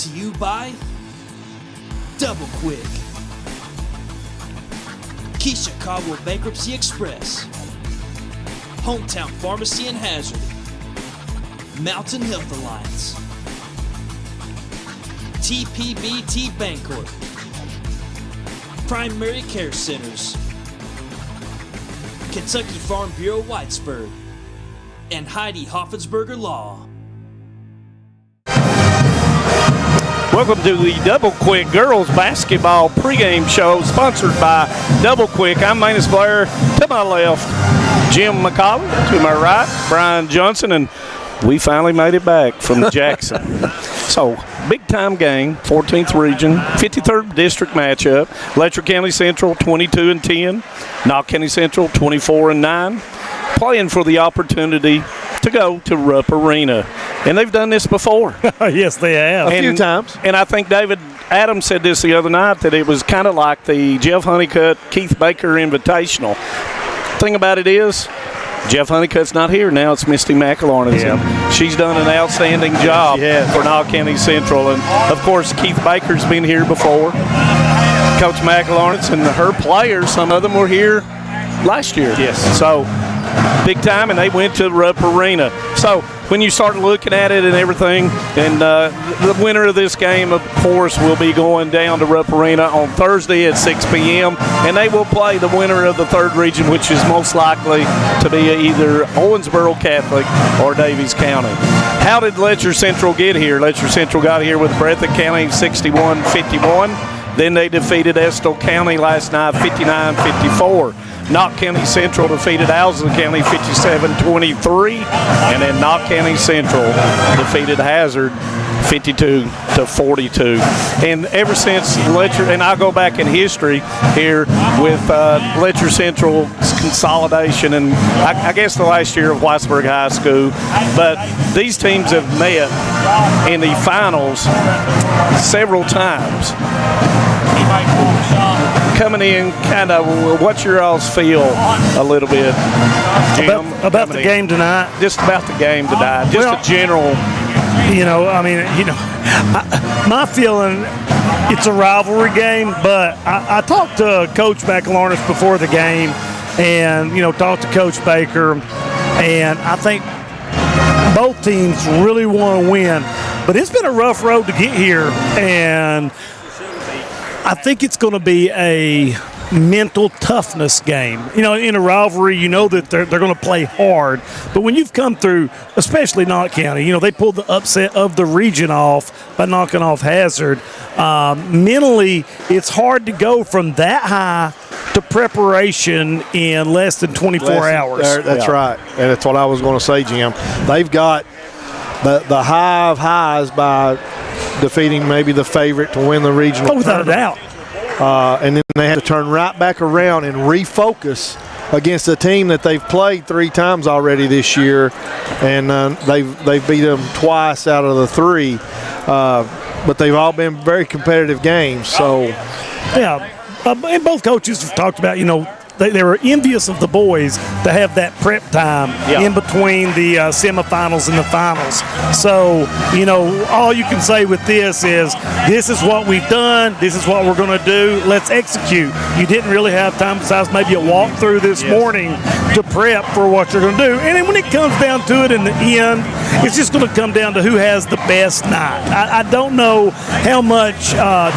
to you by Double Quick, Keisha Caldwell Bankruptcy Express, Hometown Pharmacy in Hazard, Mountain Health Alliance, TPBT Bancorp, Primary Care Centers, Kentucky Farm Bureau Whitesburg, and Heidi Hoffensberger Law. Welcome to the Double Quick Girls Basketball Pregame Show, sponsored by Double Quick. I'm Manus Blair. To my left, Jim McCollum. To my right, Brian Johnson. And we finally made it back from Jackson. So, big-time game, 14th Region, 53rd District matchup. Letcher County Central, 22-10. Knott County Central, 24-9. Playing for the opportunity to go to Rupp Arena. And they've done this before. Yes, they have. A few times. And I think David Adams said this the other night, that it was kind of like the Jeff Honeycutt, Keith Baker Invitational. Thing about it is, Jeff Honeycutt's not here now. It's Misty McElornan. Yeah. She's done an outstanding job for Knott County Central. And, of course, Keith Baker's been here before. Coach McElornan and her players, some of them were here last year. Yes. So, big time, and they went to Rupp Arena. So, when you start looking at it and everything, and the winner of this game, of course, will be going down to Rupp Arena on Thursday at 6 p.m., and they will play the winner of the third region, which is most likely to be either Owensboro Catholic or Davies County. How did Letcher Central get here? Letcher Central got here with Breathitt County 61-51. Then they defeated Estill County last night 59-54. Knott County Central defeated Owsley County 57-23, and then Knott County Central defeated Hazard 52-42. And ever since Letcher, and I'll go back in history here with Letcher Central's consolidation, and I guess the last year of Whitesburg High School, but these teams have met in the finals several times. Coming in, kind of, what's your all's feel a little bit, Jim? About the game tonight? Just about the game tonight, just a general. My feeling, it's a rivalry game, but I talked to Coach McElornan before the game and, talked to Coach Baker, and I think both teams really want to win. But it's been a rough road to get here, and I think it's going to be a mental toughness game. In a rivalry, that they're going to play hard. But when you've come through, especially Knott County, they pulled the upset of the region off by knocking off Hazard. Mentally, it's hard to go from that high to preparation in less than 24 hours. That's right. And that's what I was going to say, Jim. They've got the high of highs by defeating maybe the favorite to win the regional. Oh, without a doubt. And then they had to turn right back around and refocus against a team that they've played 3 times already this year, and they've beat them twice out of the 3. But they've all been very competitive games. So, yeah, and both coaches have talked about they were envious of the boys to have that prep time in between the semifinals and the finals. So, all you can say with this is what we've done. This is what we're going to do. Let's execute. You didn't really have time besides maybe a walkthrough this morning to prep for what you're going to do. And then when it comes down to it in the end, it's just going to come down to who has the best night. I don't know how much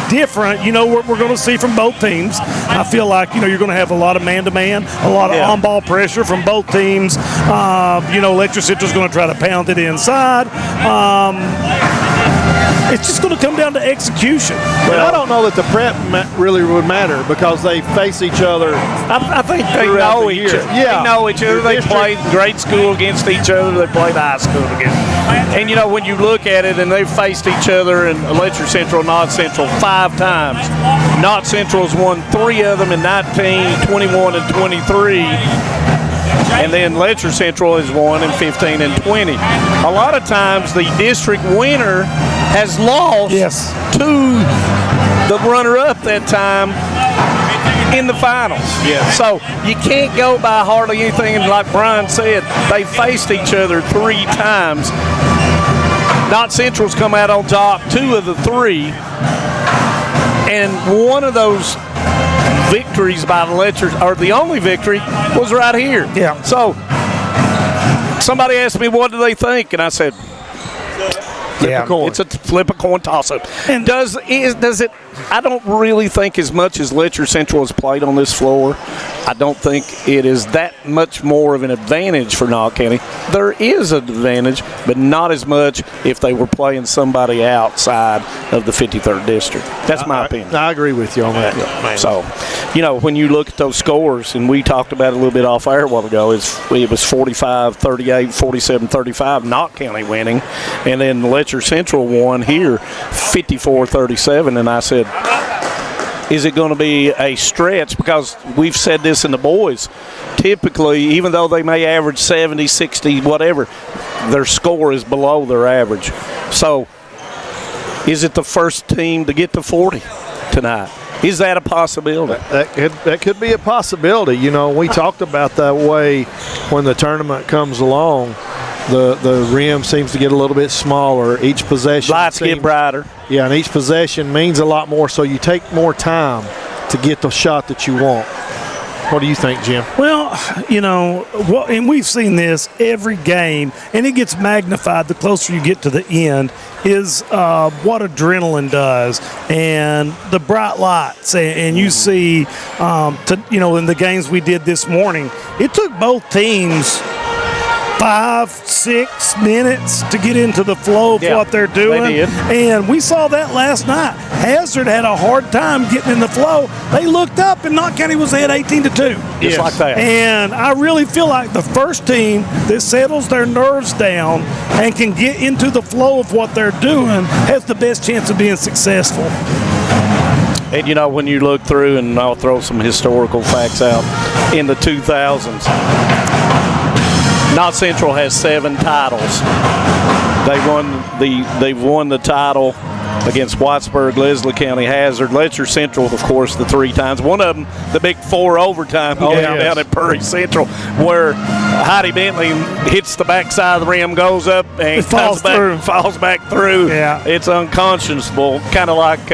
different, what we're going to see from both teams. I feel like, you're going to have a lot of man-to-man, a lot of on-ball pressure from both teams. Letcher Central's going to try to pound it inside. It's just going to come down to execution. But I don't know that the prep really would matter because they face each other. I think they know each other. Yeah. They know each other. They played grade school against each other. They played high school together. And, when you look at it, and they've faced each other in Letcher Central, Knott Central 5 times. Knott Central's won 3 of them in 19, 21, and 23. And then Letcher Central has won in 15 and 20. A lot of times the district winner has lost to the runner-up that time in the finals. So you can't go by hardly anything. And like Brian said, they faced each other 3 times. Not Central's come out on top 2 of the 3, and one of those victories by the Letchers, or the only victory, was right here. Yeah. So somebody asked me, what do they think? And I said, it's a flip a coin toss-up. And does it? I don't really think as much as Letcher Central has played on this floor, I don't think it is that much more of an advantage for Knott County. There is an advantage, but not as much if they were playing somebody outside of the 53rd district. That's my opinion. I agree with you on that. Yeah. So, when you look at those scores, and we talked about it a little bit off air a while ago, it was 45-38, 47-35, Knott County winning, and then Letcher Central won here 54-37, and I said, is it going to be a stretch? Because we've said this in the boys. Typically, even though they may average 70, 60, whatever, their score is below their average. So, is it the first team to get to 40 tonight? Is that a possibility? That could be a possibility. We talked about that way when the tournament comes along. The rim seems to get a little bit smaller. Each possession lights get brighter. Yeah, and each possession means a lot more, so you take more time to get the shot that you want. What do you think, Jim? Well, and we've seen this every game, and it gets magnified the closer you get to the end, is what adrenaline does and the bright lights. And you see, in the games we did this morning, it took both teams 5-6 minutes to get into the flow of what they're doing. They did. And we saw that last night. Hazard had a hard time getting in the flow. They looked up and Knott County was ahead 18-2. Just like that. And I really feel like the first team that settles their nerves down and can get into the flow of what they're doing has the best chance of being successful. And when you look through, and I'll throw some historical facts out, in the 2000s, Knott Central has 7 titles. They've won the title against Whitesburg, Leslie County, Hazard, Letcher Central, of course, the 3 times. One of them, the big 4 overtime game down at Prairie Central, where Heidi Bentley hits the backside of the rim, goes up, and falls back through. Yeah. It's unconscionable, kind of like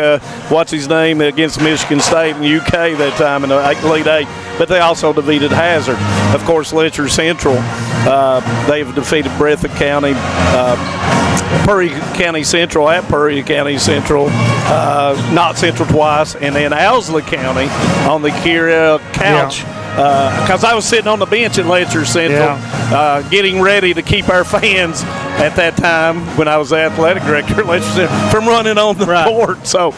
what's his name against Michigan State in the UK that time in the Elite 8. But they also defeated Hazard. Of course, Letcher Central, they've defeated Breathitt County, Prairie County Central at Prairie County Central, Knott Central twice, and then Owsley County on the Kira couch. Because I was sitting on the bench at Letcher Central getting ready to keep our fans at that time when I was the athletic director at Letcher Central from running on the court. So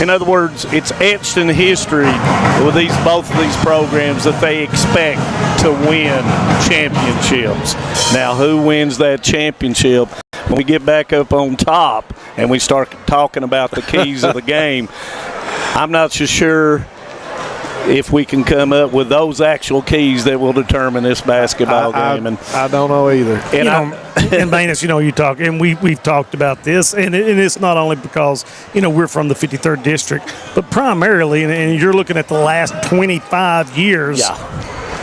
in other words, it's etched in history with both of these programs that they expect to win championships. Now, who wins that championship? When we get back up on top and we start talking about the keys of the game, I'm not so sure if we can come up with those actual keys that will determine this basketball game. And I don't know either. And Manus, you talk, and we've talked about this, and it's not only because we're from the 53rd district, but primarily, and you're looking at the last 25 years.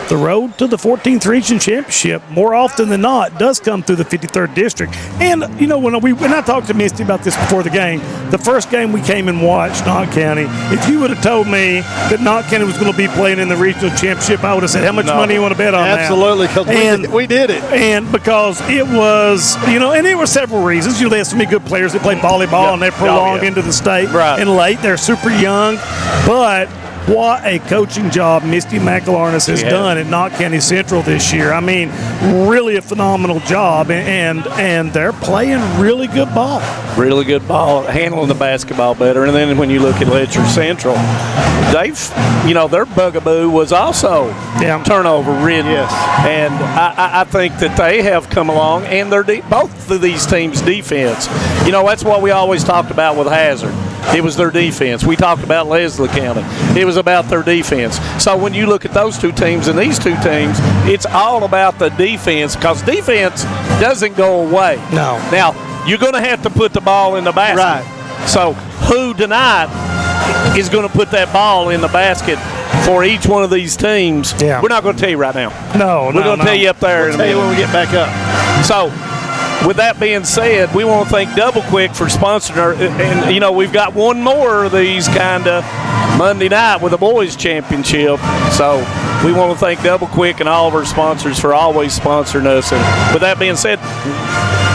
The road to the 14th region championship, more often than not, does come through the 53rd district. And when I talked to Misty about this before the game, the first game we came and watched, Knott County, if you would have told me that Knott County was going to be playing in the regional championship, I would have said, how much money you want to bet on that? Absolutely, because we did it. And because it was, and there were several reasons. They have so many good players that play volleyball, and they prolonged into the state and late. They're super young, but what a coaching job Misty McElarnis has done at Knott County Central this year. I mean, really a phenomenal job, and they're playing really good ball. Really good ball, handling the basketball better. And then when you look at Letcher Central, their bugaboo was also turnover ridden. Yes. And I think that they have come along, and both of these teams' defense. That's what we always talked about with Hazard. It was their defense. We talked about Leslie County. It was about their defense. So when you look at those two teams and these two teams, it's all about the defense, because defense doesn't go away. No. Now, you're going to have to put the ball in the basket. Right. So who tonight is going to put that ball in the basket for each one of these teams? Yeah. We're not going to tell you right now. No, We're going to tell you up there. We'll tell you when we get back up. So with that being said, we want to thank Double Quick for sponsoring our, and you know, we've got one more of these kind of Monday night with the boys championship. So we want to thank Double Quick and all of our sponsors for always sponsoring us. And with that being said,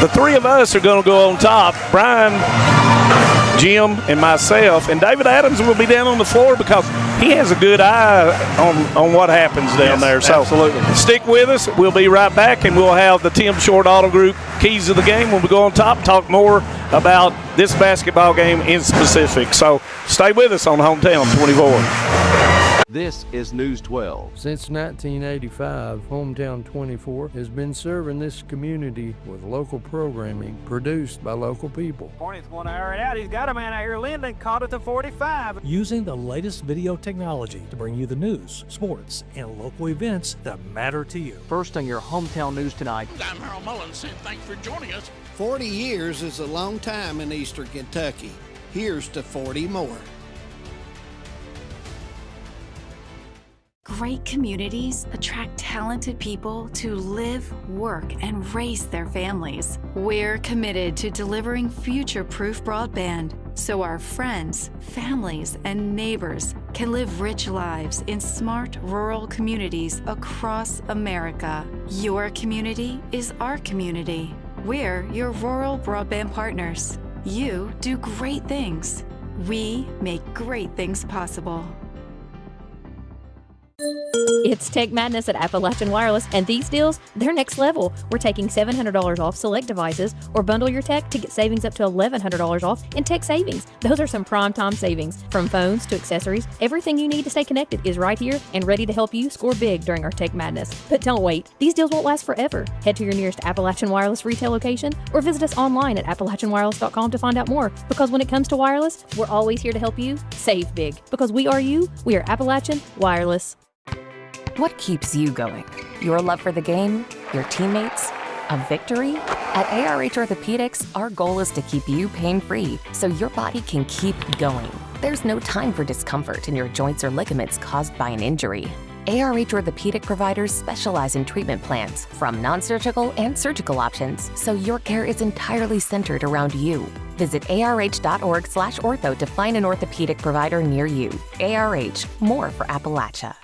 the three of us are going to go on top. Brian, Jim, and myself, and David Adams will be down on the floor because he has a good eye on what happens down there. So absolutely. Stick with us. We'll be right back, and we'll have the Tim Short Auto Group keys of the game when we go on top, talk more about this basketball game in specific. So stay with us on Hometown 24. This is News 12. Since 1985, Hometown 24 has been serving this community with local programming produced by local people. Hornets want to air it out. He's got a man out here. Linden caught it to 45. Using the latest video technology to bring you the news, sports, and local events that matter to you. First on your Hometown News tonight. I'm Harold Mullins, and thanks for joining us. 40 years is a long time in Eastern Kentucky. Here's to 40 more. Great communities attract talented people to live, work, and raise their families. We're committed to delivering future-proof broadband so our friends, families, and neighbors can live rich lives in smart rural communities across America. Your community is our community. We're your rural broadband partners. You do great things. We make great things possible. It's Tech Madness at Appalachian Wireless, and these deals, they're next level. We're taking $700 off select devices, or bundle your tech to get savings up to $1,100 off in tech savings. Those are some prime time savings. From phones to accessories, everything you need to stay connected is right here and ready to help you score big during our Tech Madness. But don't wait. These deals won't last forever. Head to your nearest Appalachian Wireless retail location or visit us online at AppalachianWireless.com to find out more. Because when it comes to wireless, we're always here to help you save big. Because we are you, we are Appalachian Wireless. What keeps you going? Your love for the game? Your teammates? A victory? At ARH Orthopedics, our goal is to keep you pain-free so your body can keep going. There's no time for discomfort in your joints or ligaments caused by an injury. ARH Orthopedic providers specialize in treatment plans, from non-surgical and surgical options, so your care is entirely centered around you. Visit arh.org/ortho to find an orthopedic provider near you. ARH, more for Appalachia.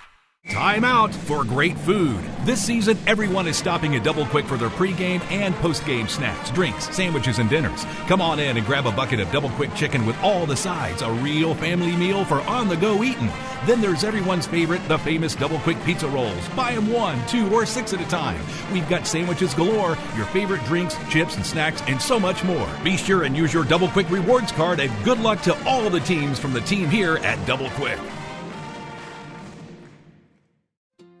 Time out for great food. This season, everyone is stopping at Double Quick for their pregame and postgame snacks, drinks, sandwiches, and dinners. Come on in and grab a bucket of Double Quick chicken with all the sides, a real family meal for on-the-go eating. Then there's everyone's favorite, the famous Double Quick pizza rolls. Buy them 1, 2, or 6 at a time. We've got sandwiches galore, your favorite drinks, chips, and snacks, and so much more. Be sure and use your Double Quick rewards card, and good luck to all the teams from the team here at Double Quick.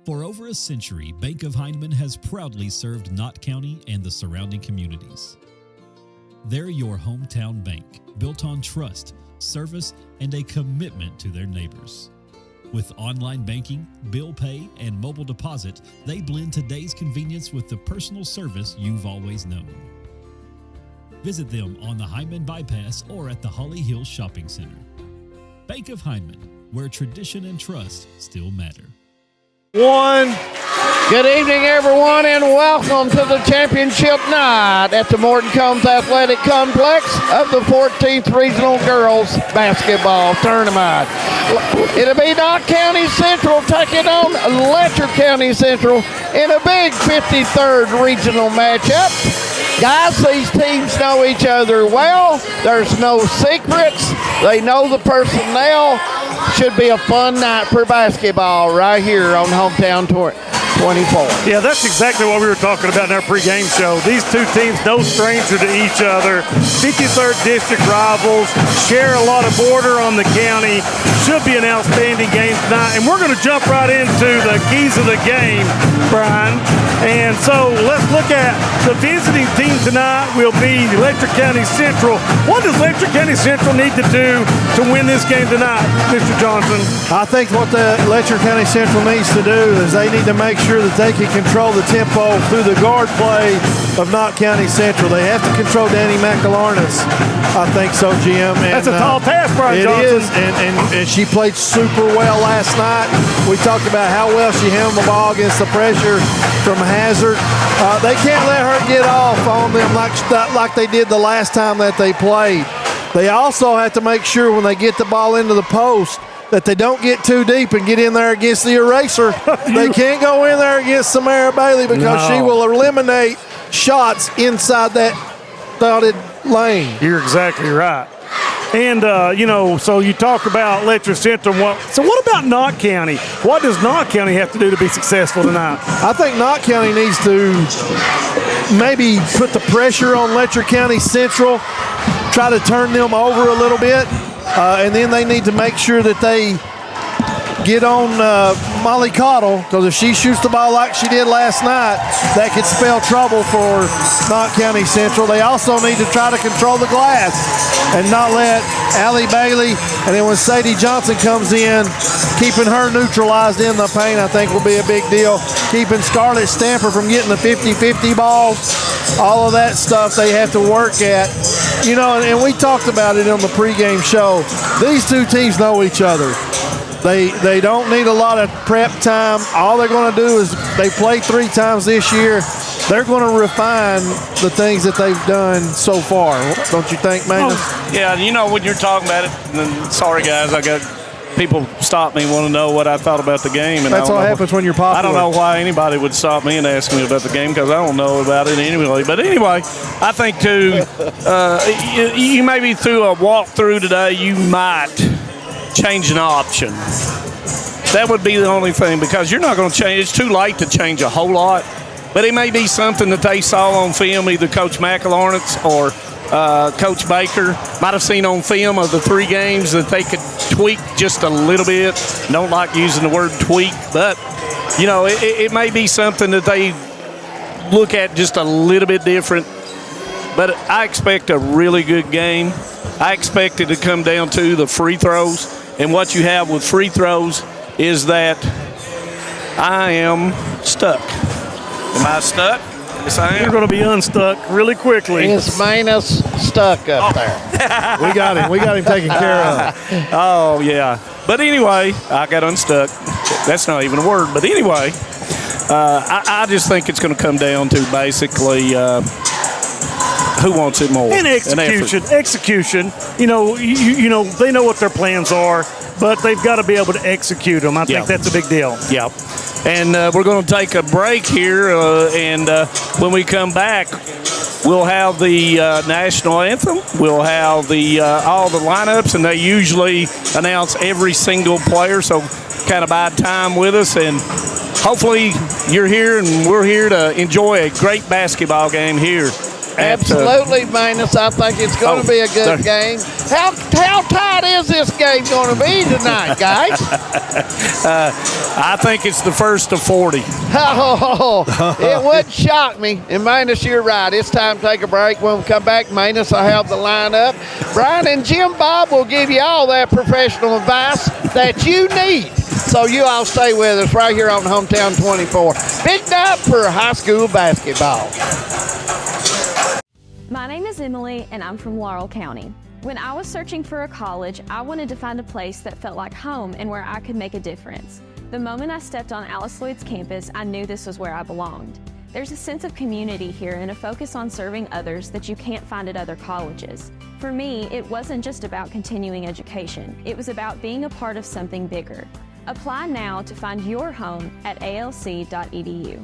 For over a century, Bank of Hindman has proudly served Knott County and the surrounding communities. They're your hometown bank, built on trust, service, and a commitment to their neighbors. With online banking, bill pay, and mobile deposit, they blend today's convenience with the personal service you've always known. Visit them on the Hindman Bypass or at the Holly Hills Shopping Center. Bank of Hindman, where tradition and trust still matter. Good evening, everyone, and welcome to the championship night at the Morton Combs Athletic Complex of the 14th Regional Girls Basketball Tournament. It'll be Knott County Central taking on Letcher County Central in a big 53rd regional matchup. Guys, these teams know each other well. There's no secrets. They know the personnel. Should be a fun night for basketball right here on Hometown 24. Yeah, that's exactly what we were talking about in our pregame show. These two teams, no stranger to each other. 53rd district rivals, share a lot of border on the county. Should be an outstanding game tonight. And we're going to jump right into the keys of the game, Brian. And so let's look at the visiting team tonight will be Letcher County Central. What does Letcher County Central need to do to win this game tonight, Mr. Johnson? I think what the Letcher County Central needs to do is they need to make sure that they can control the tempo through the guard play of Knott County Central. They have to control Danny McAlarnes. I think so, Jim. And, that's a tall task, Brian Johnson. It is, and she played super well last night. We talked about how well she handled the ball against the pressure from Hazard. They can't let her get off on them like they did the last time that they played. They also have to make sure when they get the ball into the post that they don't get too deep and get in there against the eraser. They can't go in there against Samara Bailey because she will eliminate shots inside that dotted lane. You're exactly right. And, so you talk about Letcher Central. So what about Knott County? What does Knott County have to do to be successful tonight? I think Knott County needs to maybe put the pressure on Letcher County Central, try to turn them over a little bit. And then they need to make sure that they get on Molly Cottle, because if she shoots the ball like she did last night, that could spell trouble for Knott County Central. They also need to try to control the glass and not let Allie Bailey, and then when Sadie Johnson comes in, keeping her neutralized in the paint, I think will be a big deal. Keeping Scarlett Stamper from getting the 50-50 balls, all of that stuff they have to work at. And we talked about it on the pregame show. These two teams know each other. They don't need a lot of prep time. All they're going to do is they played 3 times this year. They're going to refine the things that they've done so far. Don't you think, Magnus? Yeah, when you're talking about it, and sorry, guys, I got people stop me and want to know what I thought about the game. And that's what happens when you're popular. I don't know why anybody would stop me and ask me about the game because I don't know about it anyway. But anyway, I think, too, you maybe through a walkthrough today, you might change an option. That would be the only thing, because you're not going to change. It's too late to change a whole lot. But it may be something that they saw on film, either Coach McAlarnes or Coach Baker might have seen on film of the 3 games that they could tweak just a little bit. Don't like using the word tweak, but, it may be something that they look at just a little bit different. But I expect a really good game. I expect it to come down to the free throws. And what you have with free throws is that I am stuck. Am I stuck? Yes, I am. You're going to be unstuck really quickly. It's Manus stuck up there. We got him. We got him taken care of. Oh, yeah. But anyway, I got unstuck. That's not even a word. But anyway, I just think it's going to come down to basically who wants it more. And execution. They know what their plans are, but they've got to be able to execute them. I think that's a big deal. Yeah. And we're going to take a break here, and when we come back, we'll have the national anthem. We'll have all the lineups, and they usually announce every single player, so kind of bide time with us. And hopefully you're here, and we're here to enjoy a great basketball game here. Absolutely, Manus. I think it's going to be a good game. How tight is this game going to be tonight, guys? I think it's the first of 40. It would shock me. And Manus, you're right. It's time to take a break. When we come back, Manus will have the lineup. Brian and Jim Bob will give you all that professional advice that you need. So you all stay with us right here on Hometown 24. Big night for high school basketball. My name is Emily, and I'm from Laurel County. When I was searching for a college, I wanted to find a place that felt like home and where I could make a difference. The moment I stepped on Alice Lloyd's campus, I knew this was where I belonged. There's a sense of community here and a focus on serving others that you can't find at other colleges. For me, it wasn't just about continuing education. It was about being a part of something bigger. Apply now to find your home at alc.edu.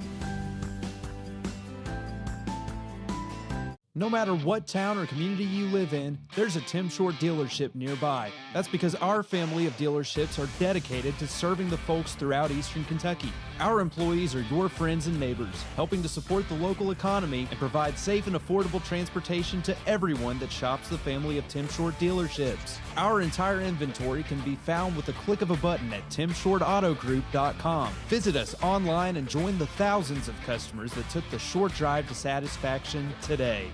No matter what town or community you live in, there's a Tim Short dealership nearby. That's because our family of dealerships are dedicated to serving the folks throughout Eastern Kentucky. Our employees are your friends and neighbors, helping to support the local economy and provide safe and affordable transportation to everyone that shops the family of Tim Short dealerships. Our entire inventory can be found with a click of a button at timshortautogroup.com. Visit us online and join the thousands of customers that took the short drive to satisfaction today.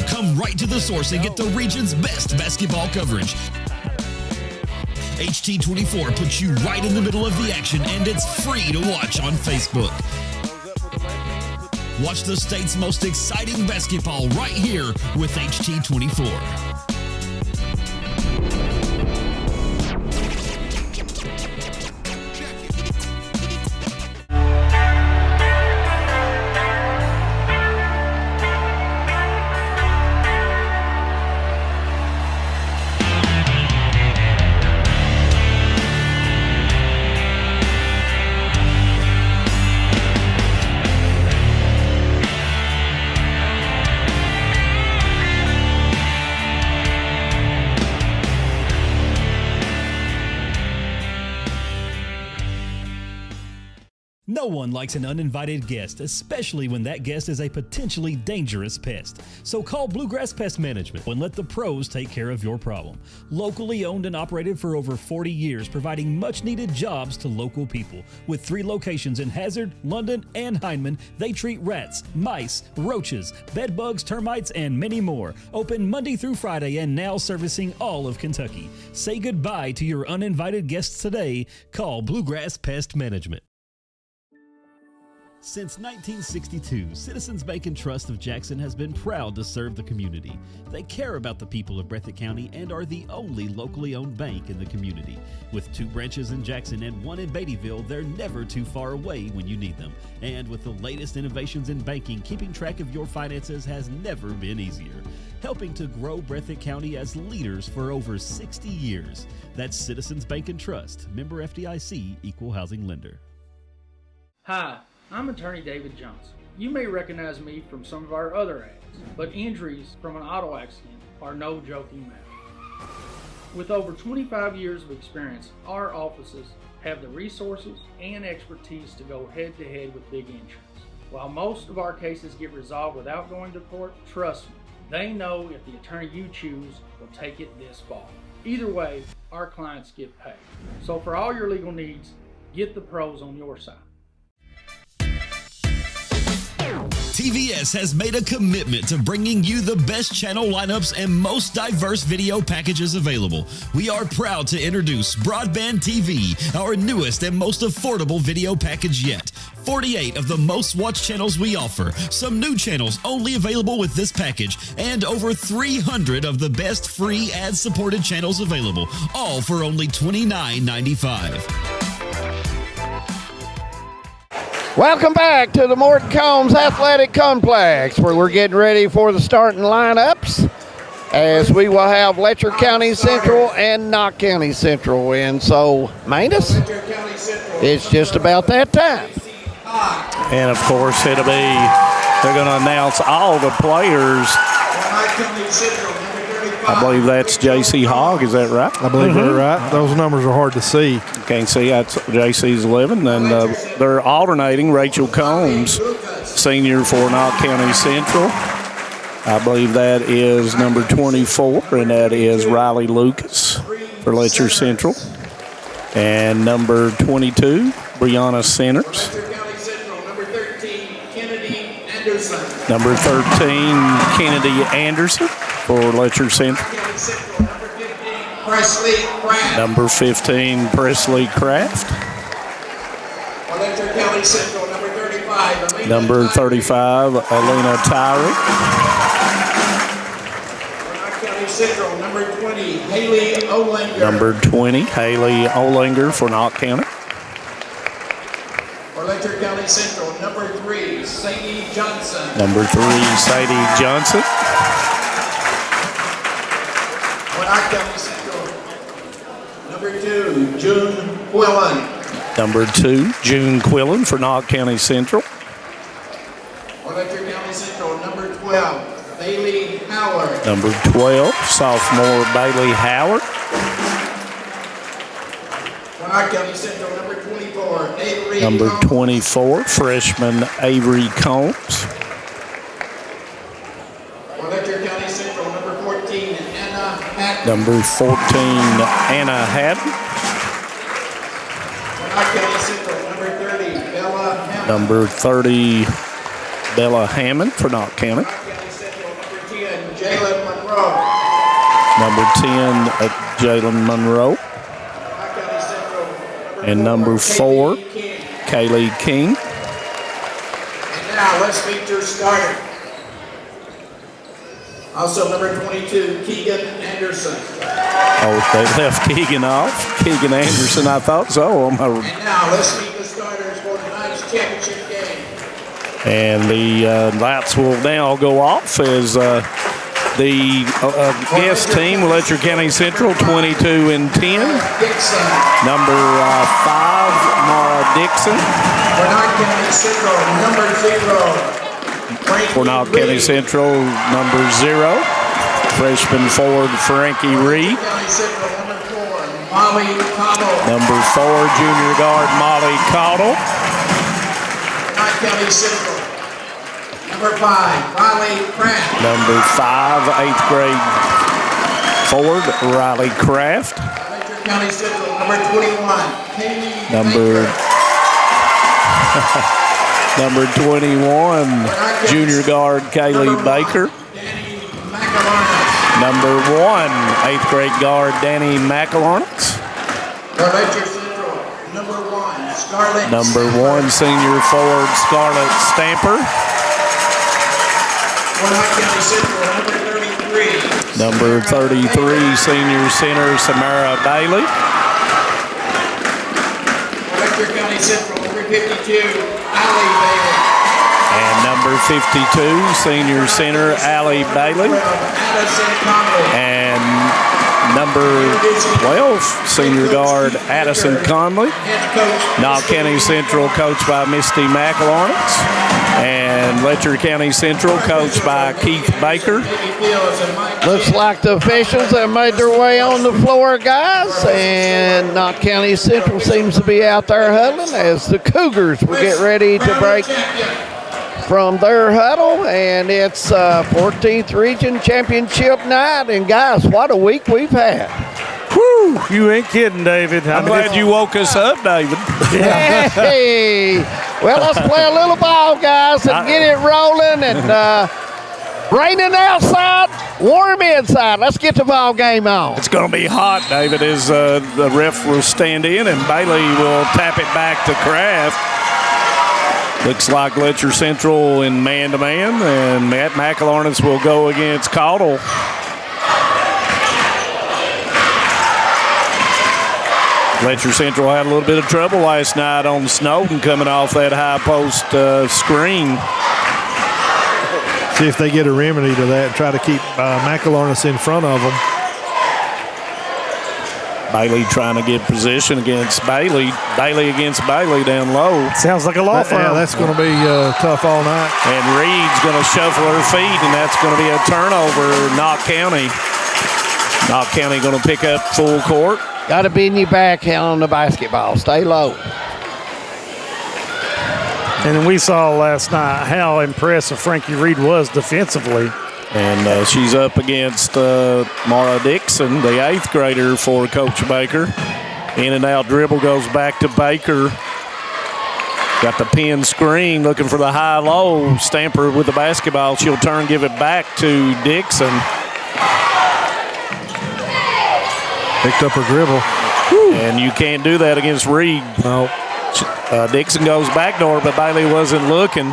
Come right to the source and get the region's best basketball coverage. HT24 puts you right in the middle of the action, and it's free to watch on Facebook. Watch the state's most exciting basketball right here with HT24. No one likes an uninvited guest, especially when that guest is a potentially dangerous pest. So call Bluegrass Pest Management and let the pros take care of your problem. Locally owned and operated for over 40 years, providing much-needed jobs to local people. With 3 locations in Hazard, London, and Hindman, they treat rats, mice, roaches, bedbugs, termites, and many more. Open Monday through Friday and now servicing all of Kentucky. Say goodbye to your uninvited guests today. Call Bluegrass Pest Management. Since 1962, Citizens Bank and Trust of Jackson has been proud to serve the community. They care about the people of Breathitt County and are the only locally owned bank in the community. With 2 branches in Jackson and 1 in Beattyville, they're never too far away when you need them. And with the latest innovations in banking, keeping track of your finances has never been easier. Helping to grow Breathitt County as leaders for over 60 years. That's Citizens Bank and Trust, member FDIC, equal housing lender. Hi. I'm attorney David Johnson. You may recognize me from some of our other ads, but injuries from an auto accident are no joking matter. With over 25 years of experience, our offices have the resources and expertise to go head-to-head with big insurance. While most of our cases get resolved without going to court, trust me, they know if the attorney you choose will take it this far. Either way, our clients get paid. So for all your legal needs, get the pros on your side. TVS has made a commitment to bringing you the best channel lineups and most diverse video packages available. We are proud to introduce Broadband TV, our newest and most affordable video package yet. 48 of the most watched channels we offer, some new channels only available with this package, and over 300 of the best free ad-supported channels available, all for only $29.95. Welcome back to the Morton Combs Athletic Complex, where we're getting ready for the starting lineups, as we will have Letcher County Central and Knott County Central in. So, Manus, it's just about that time. And, of course, they're going to announce all the players. I believe that's J.C. Hogg. Is that right? I believe they're right. Those numbers are hard to see. Can't see. That's J.C.'s 11. And they're alternating. Rachel Combs, senior for Knott County Central. I believe that is number 24, and that is Riley Lucas for Letcher Central. And number 22, Brianna Centers. Number 13, Kennedy Anderson for Letcher Central. Number 15, Presley Kraft. Number 35, Alina Tyree. Number 20, Haley Olinger for Knott County. For Letcher County Central, number 3, Sadie Johnson. Number 3, Sadie Johnson. For Knott County Central, number 2, June Quillen. Number 2, June Quillen for Knott County Central. For Letcher County Central, number 12, Bailey Howard. Number 12, sophomore Bailey Howard. For Knott County Central, number 24, Avery Number Combs. 24, freshman Avery Combs. For Letcher County Central, number 14, Anna Hatton. Number 14, Anna Haddon. For Knott County Central, number 30, Bella Hammond. Number 30, Bella Hammond for Knott County. Knott County Central, number 10, Jalen Monroe. Number 10, Jalen Monroe. And number 4, Kaylee King. And now let's meet your starter. Also number 22, Keegan Anderson. Oh, they left Keegan off. Keegan Anderson, I thought so. And now let's meet the starters for tonight's championship game. And the lights will now go off as the guest team will Letcher County Central 22 and 10. Number 5, Mara Dixon. Bernard County Central, number 0. For Knox County Central, number 0. Freshman forward Frankie Reed. Molly Cottle. Number 4, junior guard Molly Cottle. Knox County Central. Number 5, Riley Kraft. Number 5, 8th grade forward Riley Kraft. Letcher County Central, number 21, Kaylee Number 21, junior guard Kaylee Baker. Number 1, 8th grade guard Danny McAlarnix. Letcher Central, number 1, Scarlett. Number 1, senior forward Scarlett Stamper. County Central, number 33. Number 33, senior center Samara Bailey. Letcher County Central, number 52, Allie Bailey. And number 52, senior center Allie Bailey. And number 12, senior guard Addison Conley. Knox County Central coached by Misty McAlarnix. And Letcher County Central coached by Keith Baker. Looks like the officials have made their way on the floor, guys. And Knox County Central seems to be out there huddling as the Cougars will get ready to break from their huddle. And it's 14th Region Championship night. And guys, what a week we've had. Whew, you ain't kidding, David. I'm glad you woke us up, David. Hey, well, let's play a little ball, guys, and get it rolling. And raining outside, warm inside. Let's get the ball game on. It's going to be hot, David, as the ref will stand in, and Bailey will tap it back to Kraft. Looks like Letcher Central in man-to-man, and Matt McAlarnix will go against Caudle. Letcher Central had a little bit of trouble last night on Snowden coming off that high post screen. See if they get a remedy to that and try to keep McAlarnix in front of them. Bailey trying to get position against Bailey. Bailey against Bailey down low. Sounds like a law firm. Yeah, that's going to be tough all night. And Reed's going to shuffle her feet, and that's going to be a turnover, Knox County. Knox County going to pick up full court. Got to be in your backhand on the basketball. Stay low. And then we saw last night how impressive Frankie Reed was defensively. And she's up against Mara Dixon, the 8th grader for Coach Baker. In and out dribble goes back to Baker. Got the pin screen, looking for the high-low. Stamper with the basketball. She'll turn, give it back to Dixon. Picked up her dribble. And you can't do that against Reed. No. Dixon goes backdoor, but Bailey wasn't looking.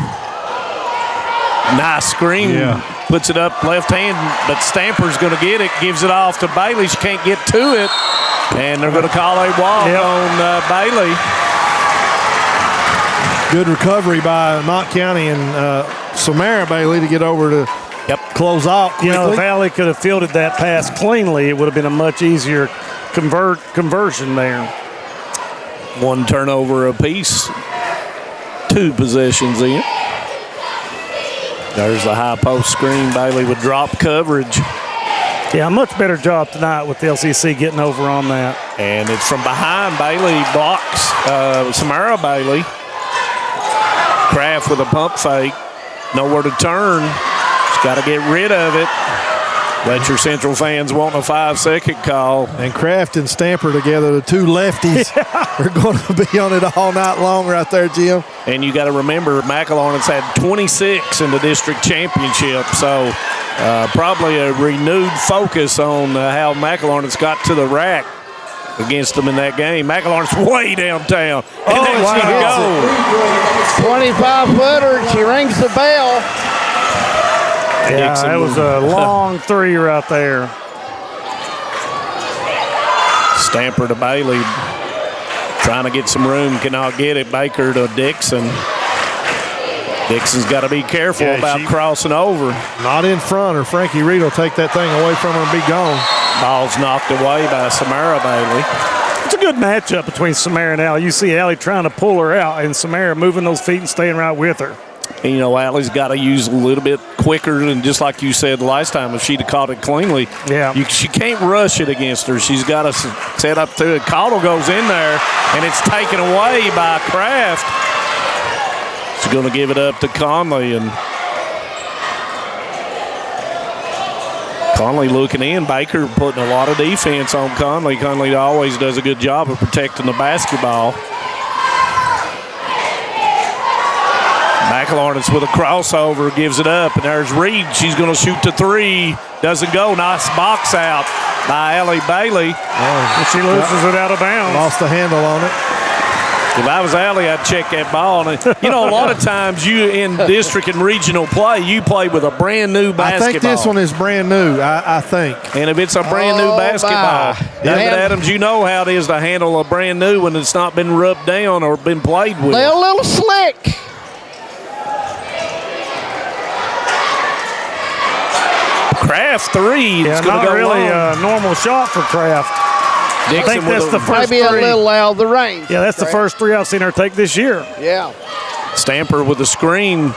Nice screen. Yeah. Puts it up left hand, but Stamper's going to get it. Gives it off to Bailey. She can't get to it. And they're going to call a walk on Bailey. Good recovery by Knox County and Samara Bailey to get over to close out quickly. You know, if Allie could have fielded that pass cleanly, it would have been a much easier conversion there. One turnover apiece. 2 possessions in. There's the high post screen. Bailey would drop coverage. Yeah, much better job tonight with the LCC getting over on that. And it's from behind. Bailey blocks Samara Bailey. Kraft with a pump fake. Nowhere to turn. She's got to get rid of it. Letcher Central fans want a 5-second call. And Kraft and Stamper together, the 2 lefties, are going to be on it all night long right there, Jim. And you got to remember, McAlarnix had 26 in the district championship, so probably a renewed focus on how McAlarnix got to the rack. against them in that game. McElhart's way downtown. And she wow. Go. 25-footer. She rings the bell. Yeah, Dixon that was a long three right there. Stamper to Bailey. Trying to get some room, cannot get it. Baker to Dixon. Dixon's got to be careful about crossing over. Not in front, or Frankie Reed will take that thing away from her and be gone. Ball's knocked away by Samara Bailey. It's a good matchup between Samara and Allie. You see Allie trying to pull her out, and Samara moving those feet and staying right with her. And, you know, Allie's got to use a little bit quicker, and just like you said the last time, if she'd have caught it cleanly, she can't rush it against her. She's got to set up to it. Caudle goes in there, and it's taken away by Kraft. She's going to give it up to Conley, and Conley looking in. Baker putting a lot of defense on Conley. Conley always does a good job of protecting the basketball. McElhart's with a crossover, gives it up, and there's Reed. She's going to shoot to three. Doesn't go. Nice box out by Allie Bailey. She loses it out of bounds. Lost the handle on it. If I was Allie, I'd check that ball. And, you know, a lot of times you in district and regional play, you play with a brand new basketball. I think this one is brand new, I think. And if it's a brand new basketball, David Adams, you know how it is to handle a brand new when it's not been rubbed down or been played with. They're a little slick. Kraft three. Yeah, it's not go really long. A normal shot for Kraft. Dixon I think that's the first maybe three. a little out of the range. Yeah, that's the first three I've seen her take this year. Yeah. Stamper with the screen.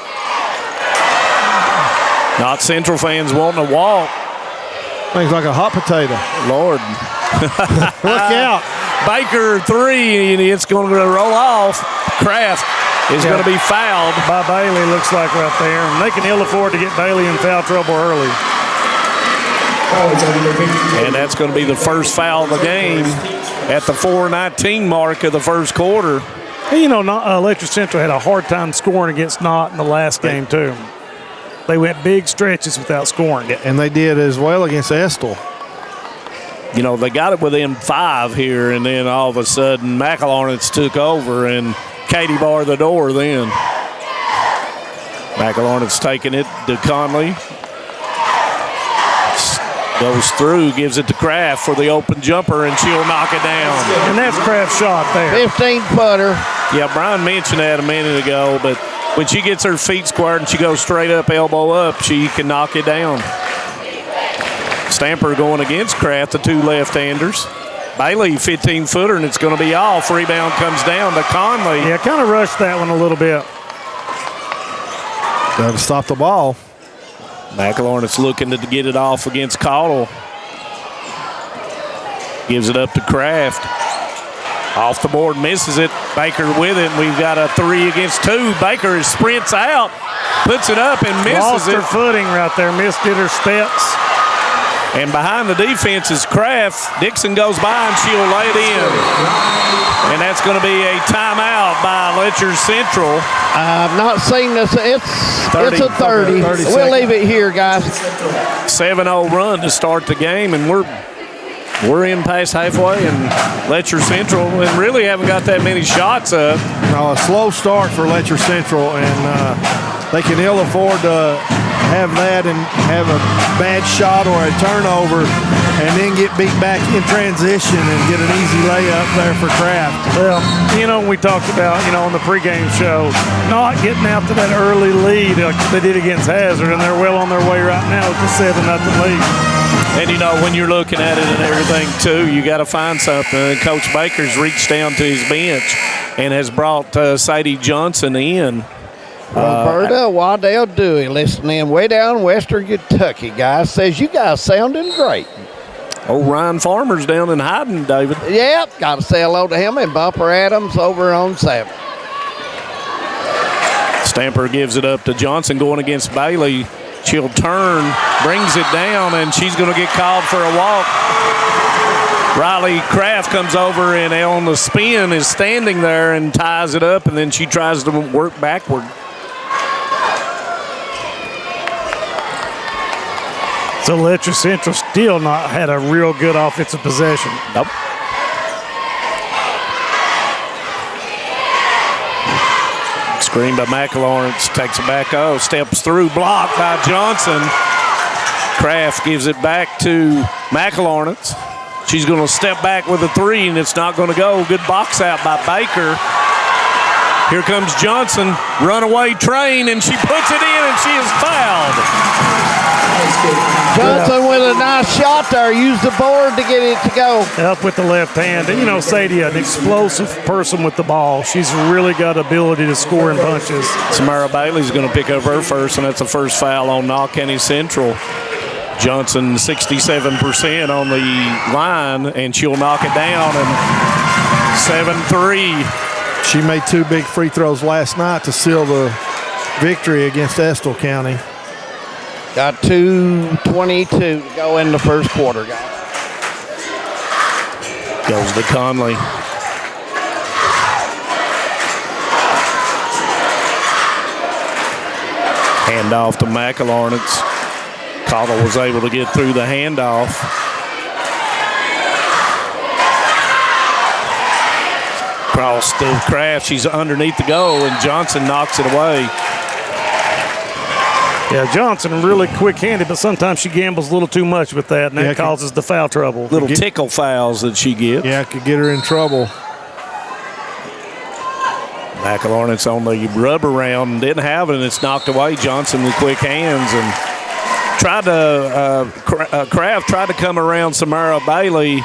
Not Central fans wanting to walk. Things like a hot potato. Lord. Look out. Baker three, and it's going to roll off. Kraft is going to be fouled. By Bailey, looks like right there. And they can ill afford to get Bailey in foul trouble early. And that's going to be the first foul of the game at the 4:19 mark of the first quarter. And, you know, Electric Central had a hard time scoring against Knott in the last game, too. They went big stretches without scoring. And they did as well against Estill. You know, they got it within 5 here, and then all of a sudden McElhart's took over, and Katie barred the door then. McElhart's taking it to Conley. Goes through, gives it to Kraft for the open jumper, and she'll knock it down. And that's Kraft's shot there. 15-footer. Yeah, Brian mentioned that a minute ago, but when she gets her feet squared and she goes straight up, elbow up, she can knock it down. Stamper going against Kraft, the two left-handers. Bailey, 15-footer, and it's going to be off. Rebound comes down to Conley. Yeah, kind of rushed that one a little bit. Got to stop the ball. McElhart's looking to get it off against Caudle. Gives it up to Kraft. Off the board, misses it. Baker with it, and we've got a 3 against 2. Baker sprints out, puts it up, and misses Lost it. her footing right there, missed it her steps. And behind the defense is Kraft. Dixon goes by, and she'll lay it in. And that's going to be a timeout by Letcher Central. I've not seen this. It's a 30. We'll leave it here, guys. 7-0 run to start the game, and we're in past halfway, and Letcher Central, and really haven't got that many shots up. No, a slow start for Letcher Central, and they can ill afford to have that and have a bad shot or a turnover and then get beat back in transition and get an easy layup there for Kraft. Well, you know, we talked about, you know, on the pregame show, not getting out to that early lead like they did against Hazard, and they're well on their way right now with the 7-0 lead. And, you know, when you're looking at it and everything, too, you got to find something. And Coach Baker's reached down to his bench and has brought Sadie Johnson in. Roberta Waddell Dewey listening way down Western Kentucky, guys. Says you guys sounding great. Oh, Ryan Farmer's down in Hyden, David. Yep, got to say hello to him and Bumper Adams over on 7. Stamper gives it up to Johnson going against Bailey. She'll turn, brings it down, and she's going to get called for a walk. Riley Kraft comes over and on the spin is standing there and ties it up, and then she tries to work backward. So Letcher Central still not had a real good offensive possession. Nope. Screen by McLawrence, takes it back, steps through, blocked by Johnson. Kraft gives it back to McLawrence. She's going to step back with a 3, and it's not going to go. Good box out by Baker. Here comes Johnson, runaway train, and she puts it in, and she is fouled. Johnson with a nice shot there. Used the board to get it to go. Up with the left hand. And, Sadie, an explosive person with the ball. She's really got ability to score in punches. Samara Bailey's going to pick up her first, and that's the first foul on Knox County Central. Johnson 67% on the line, and she'll knock it down, and 7-3. She made 2 big free throws last night to seal the victory against Estill County. Got 2:22 to go in the first quarter, guys. Goes to Conley. Handoff to McLawrence. Cottle was able to get through the handoff. Cross to Kraft. She's underneath the goal, and Johnson knocks it away. Yeah, Johnson really quick-handed, but sometimes she gambles a little too much with that, and that causes the foul trouble. Little tickle fouls that she gets. Yeah, could get her in trouble. McLawrence on the rubber round and didn't have it, and it's knocked away. Johnson with quick hands and tried to Kraft tried to come around Samara Bailey.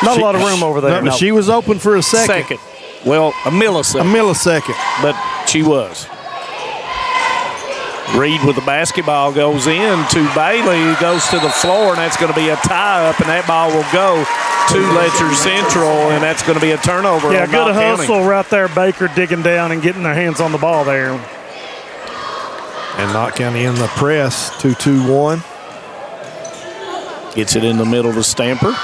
Not a lot of room over there. No. She was open for a second. Well, a millisecond. A millisecond. But she was. Reed with the basketball goes in to Bailey, goes to the floor, and that's going to be a tie-up, and that ball will go to Letcher Central, and that's going to be a turnover. Yeah, on good Knox hustle County. right there. Baker digging down and getting their hands on the ball there. And Knox County in the press, 2-2-1. Gets it in the middle to Stamper.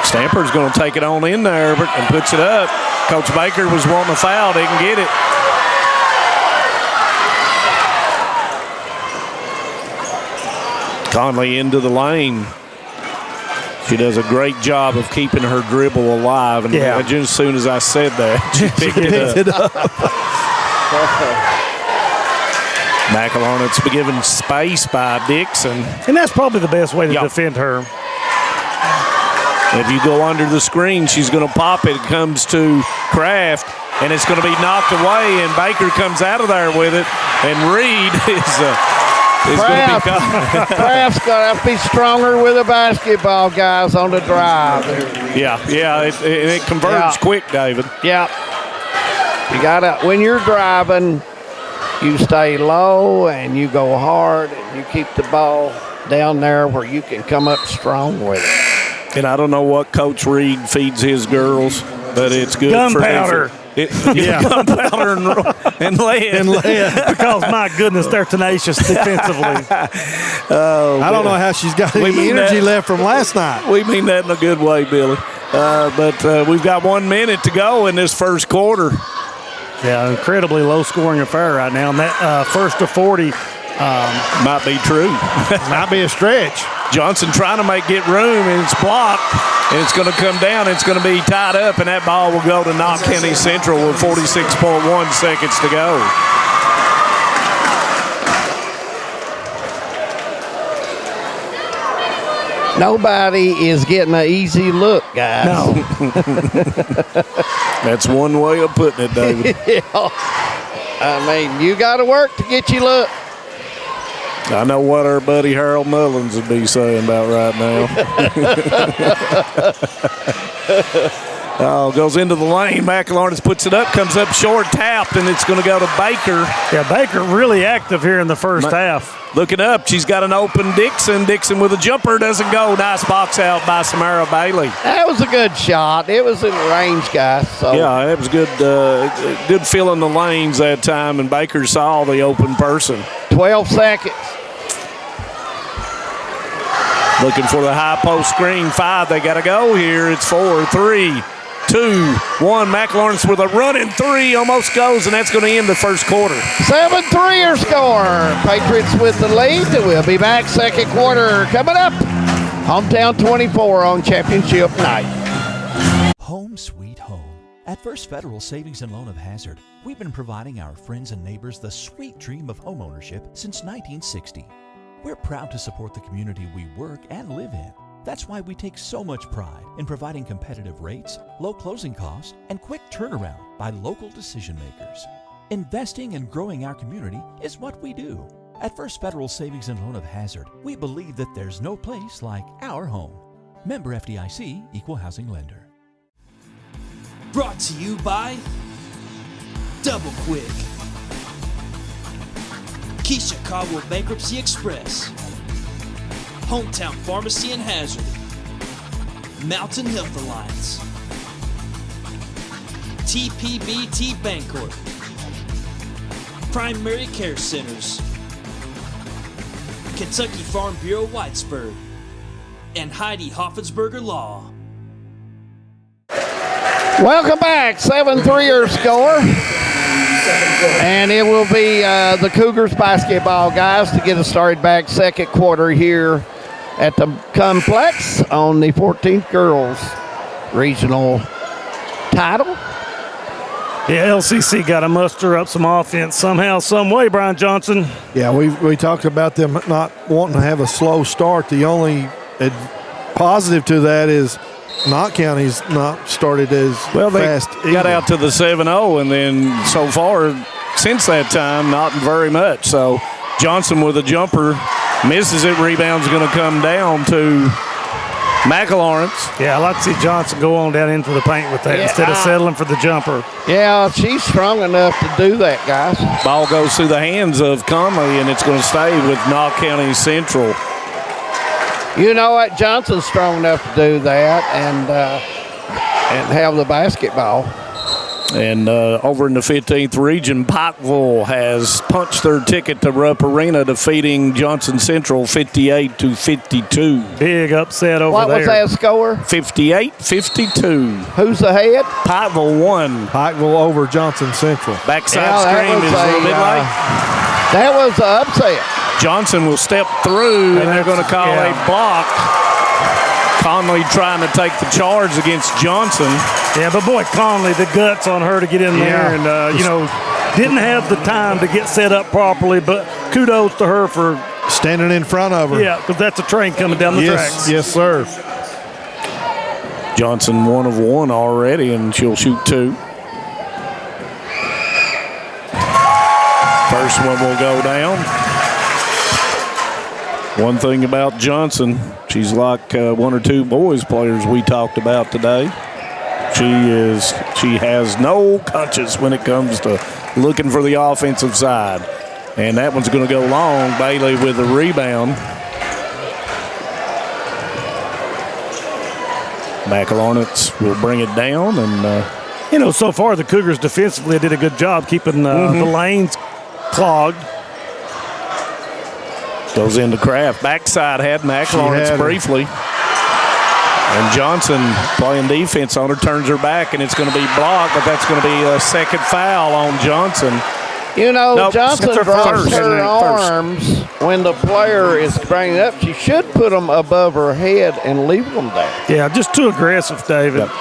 Stamper's going to take it on in there and puts it up. Coach Baker was wanting a foul. Didn't get it. Conley into the lane. She does a great job of keeping her dribble alive. And just as soon as I said that, she picked it up. McLawrence be given space by Dixon. And that's probably the best way to defend her. If you go under the screen, she's going to pop it. It comes to Kraft, and it's going to be knocked away, and Baker comes out of there with it, and Reed is going to be caught. Kraft's got to be stronger with the basketball, guys, on the drive. Yeah, it converts quick, David. Yeah. You got to, when you're driving, you stay low and you go hard and you keep the ball down there where you can come up strong with it. And I don't know what Coach Reed feeds his girls, but it's good gunpowder. Gunpowder and lead. Because, my goodness, they're tenacious defensively. I don't know how she's got any energy left from last night. We mean that in a good way, Billy. But we've got 1 minute to go in this first quarter. Yeah, incredibly low-scoring affair right now. And that first to 40 might be true. Might be a stretch. Johnson trying to get room, and it's blocked, and it's going to come down. It's going to be tied up, and that ball will go to Knox County Central with 46.1 seconds to go. Nobody is getting an easy look, guys. No. That's one way of putting it, David. I mean, you got to work to get you look. I know what our buddy Harold Mullins would be saying about right now. Goes into the lane. McLawrence puts it up, comes up short, tapped, and it's going to go to Baker. Yeah, Baker really active here in the first half. Looking up, she's got an open Dixon. Dixon with a jumper, doesn't go. Nice box out by Samara Bailey. That was a good shot. It was in range, guys. So. Yeah, it was good. Good filling the lanes that time, and Baker saw the open person. 12 seconds. Looking for the high post screen. 5. They got to go here. It's 4, 3, 2, 1. McLawrence with a running 3 almost goes, and that's going to end the first quarter. 7-3 score. Patriots with the lead. We'll be back second quarter coming up. Hometown 24 on championship night. Home sweet home. At First Federal Savings and Loan of Hazard, we've been providing our friends and neighbors the sweet dream of homeownership since 1960. We're proud to support the community we work and live in. That's why we take so much pride in providing competitive rates, low closing costs, and quick turnaround by local decision makers. Investing and growing our community is what we do. At First Federal Savings and Loan of Hazard, we believe that there's no place like our home. Member FDIC, Equal Housing Lender. Brought to you by Double Quick, Keisha Caldwell Bankruptcy Express, Hometown Pharmacy and Hazard, Mountain Health Alliance, TPBT Bancorp, Primary Care Centers, Kentucky Farm Bureau Whitesburg, and Heidi Hoffensberger Law. Welcome back. 7-3 your score. And it will be the Cougars basketball guys to get us started back second quarter here at the complex on the 14th girls regional title. Yeah, LCC got to muster up some offense somehow, some way, Brian Johnson. Yeah, we talked about them not wanting to have a slow start. The only positive to that is Knott County's not started as fast. They got out to the 7-0, and then so far since that time, not very much. So Johnson with a jumper, misses it. Rebound's going to come down to McElawrence. Yeah, I like to see Johnson go on down into the paint with that instead of settling for the jumper. Yeah, she's strong enough to do that, guys. Ball goes through the hands of Conley, and it's going to stay with Knott County Central. You know what? Johnson's strong enough to do that and have the basketball. And over in the 15th region, Pikeville has punched their ticket to Rupp Arena, defeating Johnson Central 58-52. Big upset over there. What was that score? 58-52. Who's ahead? Pikeville won. Pikeville over Johnson Central. Backside screen is a little bit late. That was an upset. Johnson will step through, and they're going to call a block. Conley trying to take the charge against Johnson. Yeah, but boy, Conley, the guts on her to get in there and, didn't have the time to get set up properly, but kudos to her for standing in front of her. Yeah, because that's a train coming down the tracks. Yes, sir. Johnson 1 of 1 already, and she'll shoot 2. First one will go down. One thing about Johnson, she's like one or two boys players we talked about today. She has no conscience when it comes to looking for the offensive side. And that one's going to go long. Bailey with the rebound. McElawrence will bring it down. And so far the Cougars defensively did a good job keeping the lanes clogged. Goes into Kraft. Backside had McElawrence briefly. And Johnson playing defense on her, turns her back, and it's going to be blocked, but that's going to be a second foul on Johnson. Johnson drops her arms when the player is bringing it up. She should put them above her head and leave them there. Yeah, just too aggressive, David. Yep.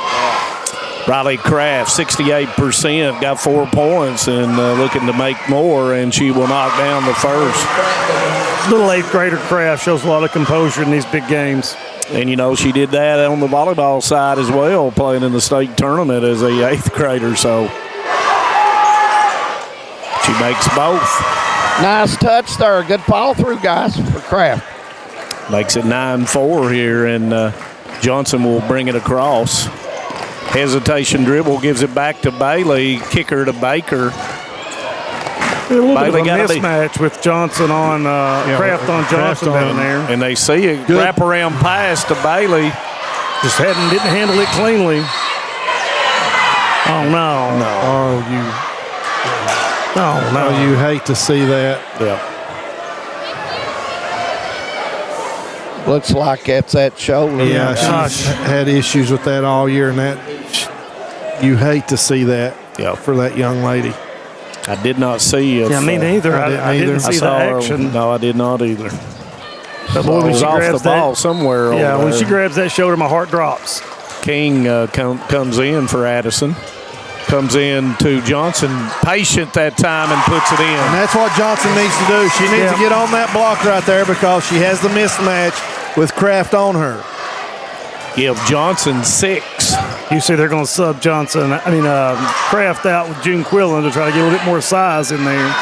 Riley Kraft, 68%, got 4 points and looking to make more, and she will knock down the first. Little 8th grader Kraft shows a lot of composure in these big games. And, she did that on the volleyball side as well, playing in the state tournament as a 8th grader, so she makes both. Nice touch there. Good follow through, guys, for Kraft. Makes it 9-4 here, and Johnson will bring it across. Hesitation dribble, gives it back to Bailey. Kicker to Baker. A little Bailey bit of a mismatch with Johnson on Kraft on Johnson down there. And they see a wraparound pass to Bailey. Just didn't handle it cleanly. Oh, no. No. You hate to see that. Yeah. Looks like that's that shoulder. Yeah, she's had issues with that all year, and that you hate to see that for that young lady. I did not see it. Yeah, me neither. I didn't see the action. No, I did not either. But boy, when she grabs the ball somewhere. Yeah, when she grabs that shoulder, my heart drops. King comes in for Addison. Comes in to Johnson, patient that time, and puts it in. And that's what Johnson needs to do. She needs to get on that block right there because she has the mismatch with Kraft on her. Give Johnson 6. You see they're going to sub Kraft out with June Quillen to try to get a little bit more size in there.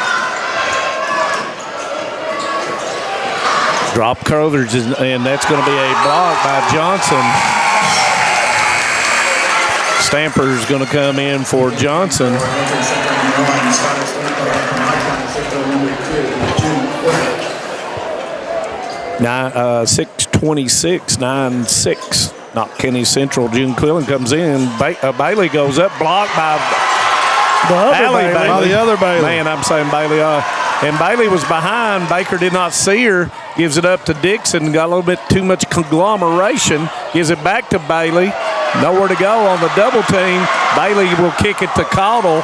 Drop Crothers, and that's going to be a block by Johnson. Stamper's going to come in for Johnson. 6:26, 9-6. Knock Kenny Central. June Quillen comes in. Bailey goes up, blocked by the other Bailey. Man, I'm saying Bailey. And Bailey was behind. Baker did not see her. Gives it up to Dixon. Got a little bit too much conglomeration. Gives it back to Bailey. Nowhere to go on the double team. Bailey will kick it to Caudle.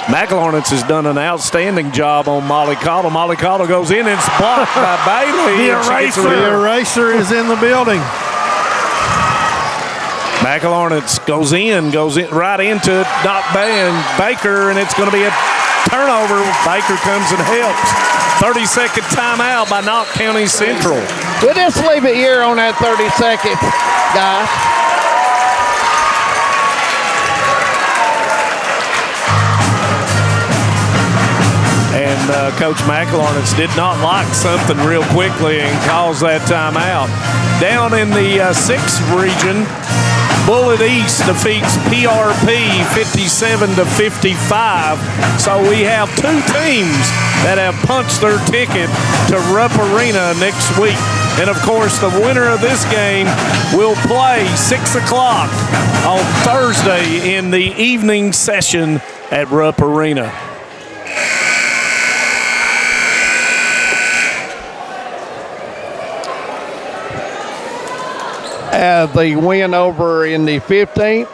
McLaurin's has done an outstanding job on Molly Caudle. Molly Caudle goes in and it's blocked by Bailey. The eraser is in the building. McLaurin's goes in right into it. Not Baker, and it's going to be a turnover. Baker comes and helps. 30-second timeout by Knott County Central. We'll just leave it here on that 30-second, guys. And Coach McLaurin's did not like something real quickly and calls that timeout. Down in the 6th region, Bullitt East defeats PRP 57-55. So we have 2 teams that have punched their ticket to Rupp Arena next week. And, of course, the winner of this game will play 6 o'clock on Thursday in the evening session at Rupp Arena. The win over in the 15th,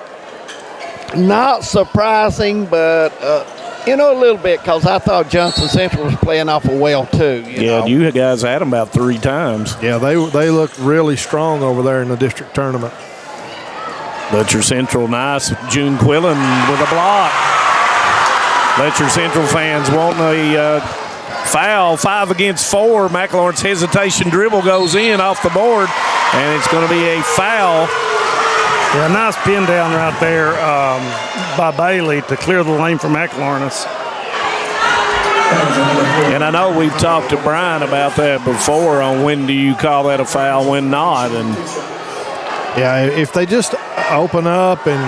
not surprising, but a little bit, because I thought Johnson Central was playing awful well too. You know? You guys had them about 3 times. Yeah, they looked really strong over there in the district tournament. Letcher Central, nice. June Quillen with a block. Letcher Central fans wanting a foul. 5 against 4. McLaurin's hesitation dribble goes in off the board, and it's going to be a foul. Yeah, nice pin down right there by Bailey to clear the lane for McLaurin's. And I know we've talked to Brian about that before on when do you call that a foul, when not. And yeah, if they just open up and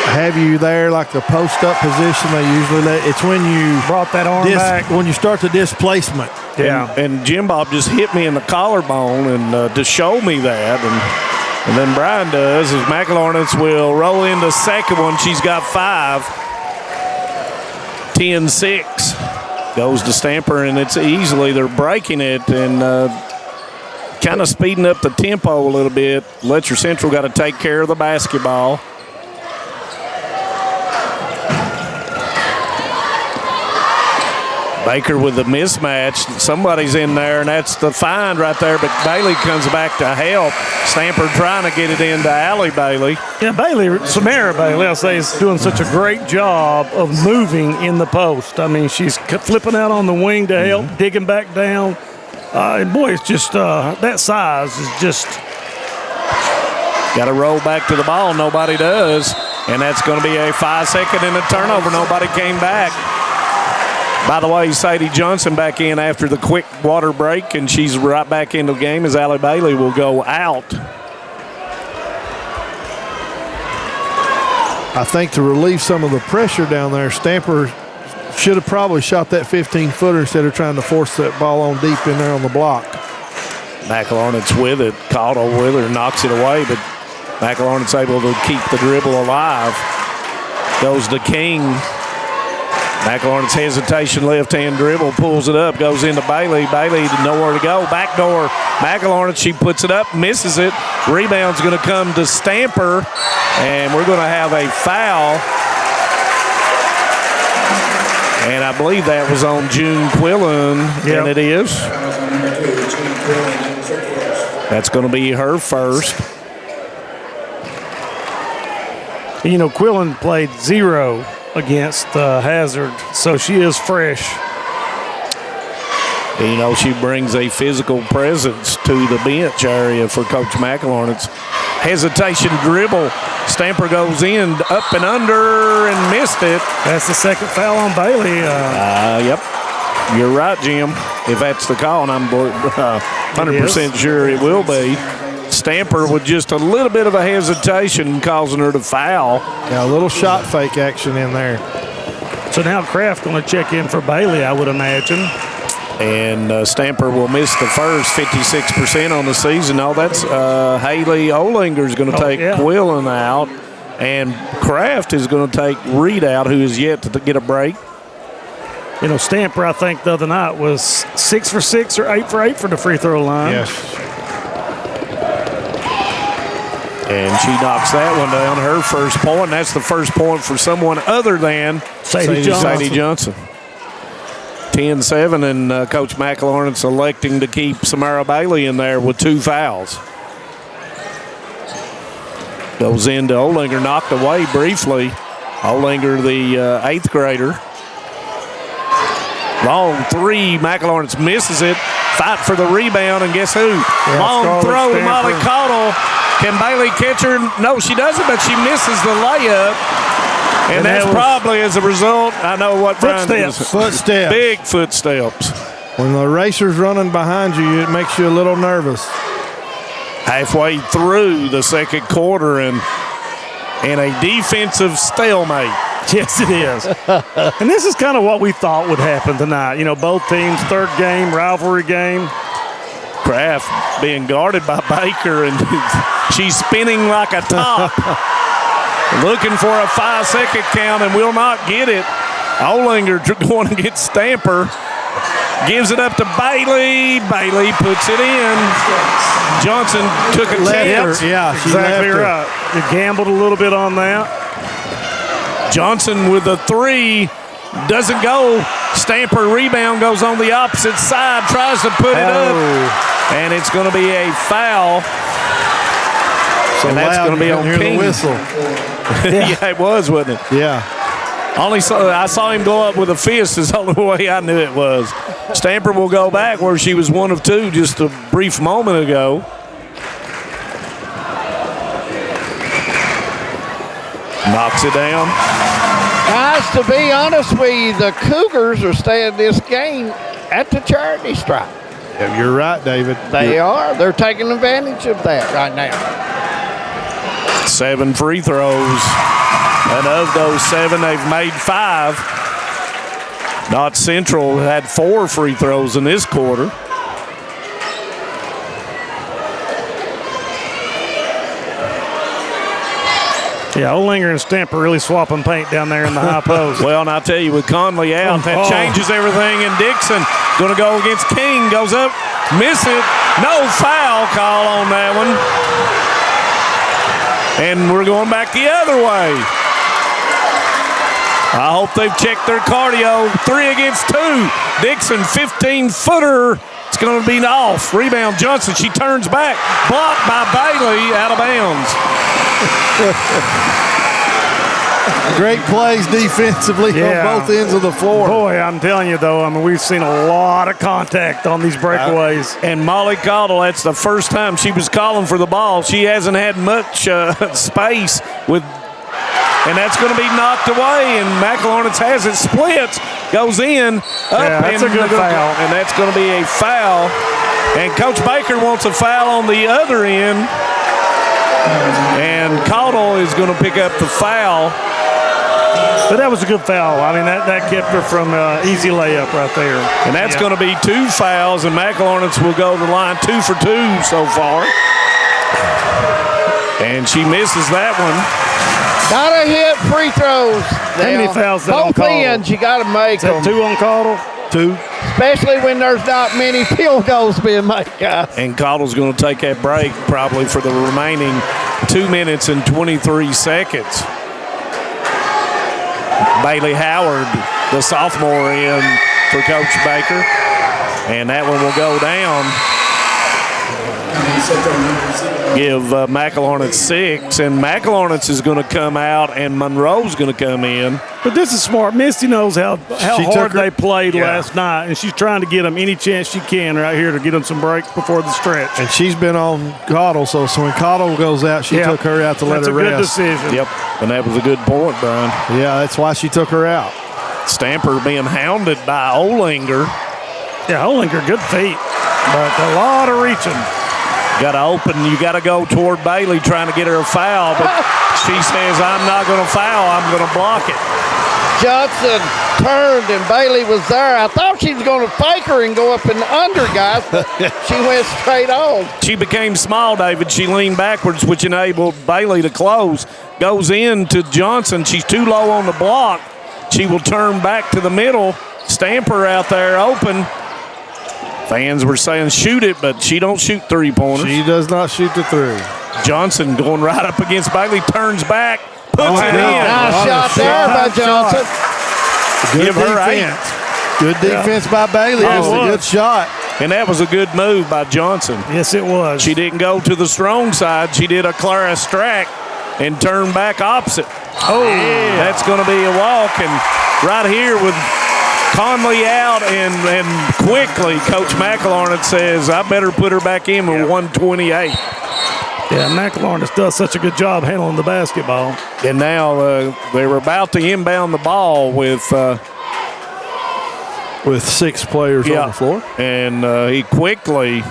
have you there like the post-up position, they usually let. It's when you brought that arm back. When you start the displacement. Yeah. And Jim Bob just hit me in the collarbone and to show me that. And then Brian does is McLaurin's will roll into second one. She's got 5. 10-6 goes to Stamper, and it's easily they're breaking it and kind of speeding up the tempo a little bit. Letcher Central got to take care of the basketball. Baker with the mismatch. Somebody's in there, and that's the find right there. But Bailey comes back to help. Stamper trying to get it into Allie Bailey. Yeah, Samara Bailey, I'll say, is doing such a great job of moving in the post. I mean, she's flipping out on the wing to help, digging back down. And boy, it's just that size is just. Got to roll back to the ball. Nobody does. And that's going to be a 5-second and a turnover. Nobody came back. By the way, Sadie Johnson back in after the quick water break, and she's right back into the game as Allie Bailey will go out. I think to relieve some of the pressure down there, Stamper should have probably shot that 15-footer instead of trying to force that ball on deep in there on the block. McLaurin's with it. Caudle with her, knocks it away, but McLaurin's able to keep the dribble alive. Goes to King. McLaurin's hesitation, left-hand dribble, pulls it up, goes into Bailey. Bailey nowhere to go. Backdoor. McLaurin, she puts it up, misses it. Rebound's going to come to Stamper, and we're going to have a foul. And I believe that was on June Quillen, and it is. That's going to be her first. You know, Quillen played 0 against Hazard, so she is fresh. You know, she brings a physical presence to the bench area for Coach McElhorn. It's hesitation dribble. Stamper goes in, up and under, and missed it. That's the second foul on Bailey. Yep. You're right, Jim. If that's the call, and I'm 100% sure it will be. Stamper with just a little bit of a hesitation causing her to foul. Yeah, a little shot fake action in there. So now Kraft going to check in for Bailey, I would imagine. And Stamper will miss the first 56% on the season. No, that's Haley Olinger is going to take Quillen out. And Kraft is going to take Reed out, who is yet to get a break. You know, Stamper, I think, the other night was 6 for 6 or 8 for 8 for the free throw line. Yes. And she knocks that one down, her first point. That's the first point for someone other than Sadie Johnson. 10-7, and Coach McElhorn selecting to keep Samara Bailey in there with 2 fouls. Goes into Olinger, knocked away briefly. Olinger, the 8th grader. Long 3, McElhorn misses it. Fight for the rebound, and guess who? Long throw to Molly Caudle. Can Bailey catch her? No, she doesn't, but she misses the layup. And that's probably as a result, I know what footsteps. Big footsteps. When the racer's running behind you, it makes you a little nervous. Halfway through the second quarter and a defensive stalemate. Yes, it is. And this is kind of what we thought would happen tonight. You know, both teams, third game, rivalry game. Kraft being guarded by Baker, and she's spinning like a top. Looking for a 5-second count and will not get it. Olinger going to get Stamper. Gives it up to Bailey. Bailey puts it in. Johnson took a chance. Yeah, exactly right. You gambled a little bit on that. Johnson with a 3. Doesn't go. Stamper rebound goes on the opposite side. Tries to put it up. And it's going to be a foul. So and that's going to be on King. Whistle. Yeah, it was, wasn't it? Yeah. I saw him go up with a fist is the only way I knew it was. Stamper will go back where she was 1 of 2 just a brief moment ago. Knocks it down. Guys, to be honest with you, the Cougars are staying this game at the charity stripe. Yeah, you're right, David. They are. They're taking advantage of that right now. 7 free throws. And of those 7, they've made 5. Not Central had 4 free throws in this quarter. Yeah, Olinger and Stamper really swapping paint down there in the high post. Well, and I'll tell you, with Conley out, that changes everything. And Dixon going to go against King. Goes up, miss it. No foul call on that one. And we're going back the other way. I hope they've checked their cardio. 3 against 2. Dixon, 15-footer. It's going to be off. Rebound Johnson. She turns back. Blocked by Bailey, out of bounds. Great plays defensively on both ends of the floor. Boy, I'm telling you, though, I mean, we've seen a lot of contact on these breakaways. And Molly Caudle, that's the first time she was calling for the ball. She hasn't had much space with, and that's going to be knocked away. And McElhorn has it, splits, goes in, up, that's a good foul. And that's going to be a foul. And Coach Baker wants a foul on the other end. And Caudle is going to pick up the foul. But that was a good foul. I mean, that kept her from easy layup right there. And that's going to be 2 fouls, and McElhorn will go to the line 2 for 2 so far. And she misses that one. Gotta hit free throws. How many fouls that on Both ends, you gotta make them. 2 on Caudle? 2. Especially when there's not many field goals being made, guys. And Caudle's going to take that break probably for the remaining 2 minutes and 23 seconds. Bailey Howard, the sophomore, in for Coach Baker. And that one will go down. give McElharnett 6, and McElharnett is going to come out, and Monroe's going to come in. But this is smart. Misty knows how hard they played last night, and she's trying to get them any chance she can right here to get them some breaks before the stretch. And she's been on Cottle, so when Cottle goes out, she took her out to let her rest. That's a good decision. Yep, and that was a good point, Brian. Yeah, that's why she took her out. Stamper being hounded by Olinger. Yeah, Olinger, good feet, but a lot of reaching. Got to open. You got to go toward Bailey trying to get her a foul, but she says, I'm not going to foul. I'm going to block it. Johnson turned and Bailey was there. I thought she was going to fake her and go up and under, guys, but she went straight on. She became small, David. She leaned backwards, which enabled Bailey to close. Goes in to Johnson. She's too low on the block. She will turn back to the middle. Stamper out there open. Fans were saying shoot it, but she don't shoot three-pointers. She does not shoot the three. Johnson going right up against Bailey, turns back, puts it in. Nice shot there by Johnson. Give her 8. Good defense by Bailey. That was a good shot. And that was a good move by Johnson. Yes, it was. She didn't go to the strong side. She did a Clara Strack and turned back opposite. Oh, that's going to be a walk. And right here with Conley out and quickly, Coach McElharnett says, I better put her back in with 128. Yeah, McElharnett does such a good job handling the basketball. And now they were about to inbound the ball with 6 players on the floor. And he quickly,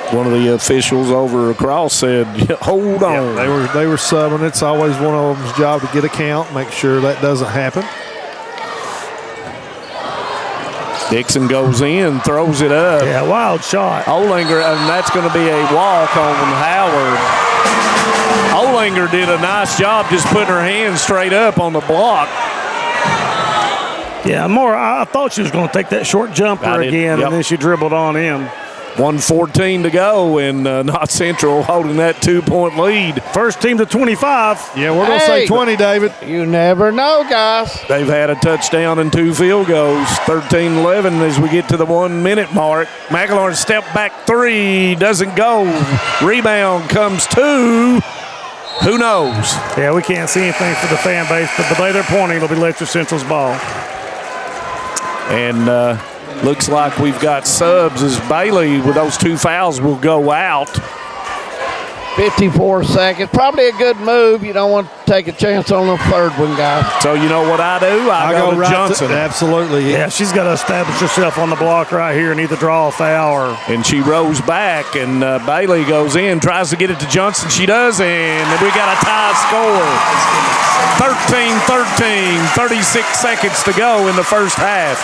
one of the officials over across said, hold on. Yeah, they were subbing. It's always one of them's job to get a count, make sure that doesn't happen. Dixon goes in, throws it up. Yeah, wild shot. Olinger, and that's going to be a walk on Howard. Olinger did a nice job just putting her hands straight up on the block. Yeah, I thought she was going to take that short jumper again, and then she dribbled on in. 1:14 to go, and Knott Central holding that 2-point lead. First team to 25. Yeah, we're going to say 20, David. You never know, guys. They've had a touchdown and 2 field goals. 13-11 as we get to the 1 minute mark. McElharnett step back 3, doesn't go. Rebound comes 2. Who knows? Yeah, we can't see anything for the fan base, but the way they're pointing, it'll be Letcher Central's ball. And looks like we've got subs as Bailey with those 2 fouls will go out. 54 seconds. Probably a good move. You don't want to take a chance on the third one, guys. So you know what I do? I go to right Johnson. Absolutely. Yeah, she's got to establish herself on the block right here and either draw a foul or. And she rolls back, and Bailey goes in, tries to get it to Johnson. She does, and we got a tie score. 13-13, 36 seconds to go in the first half.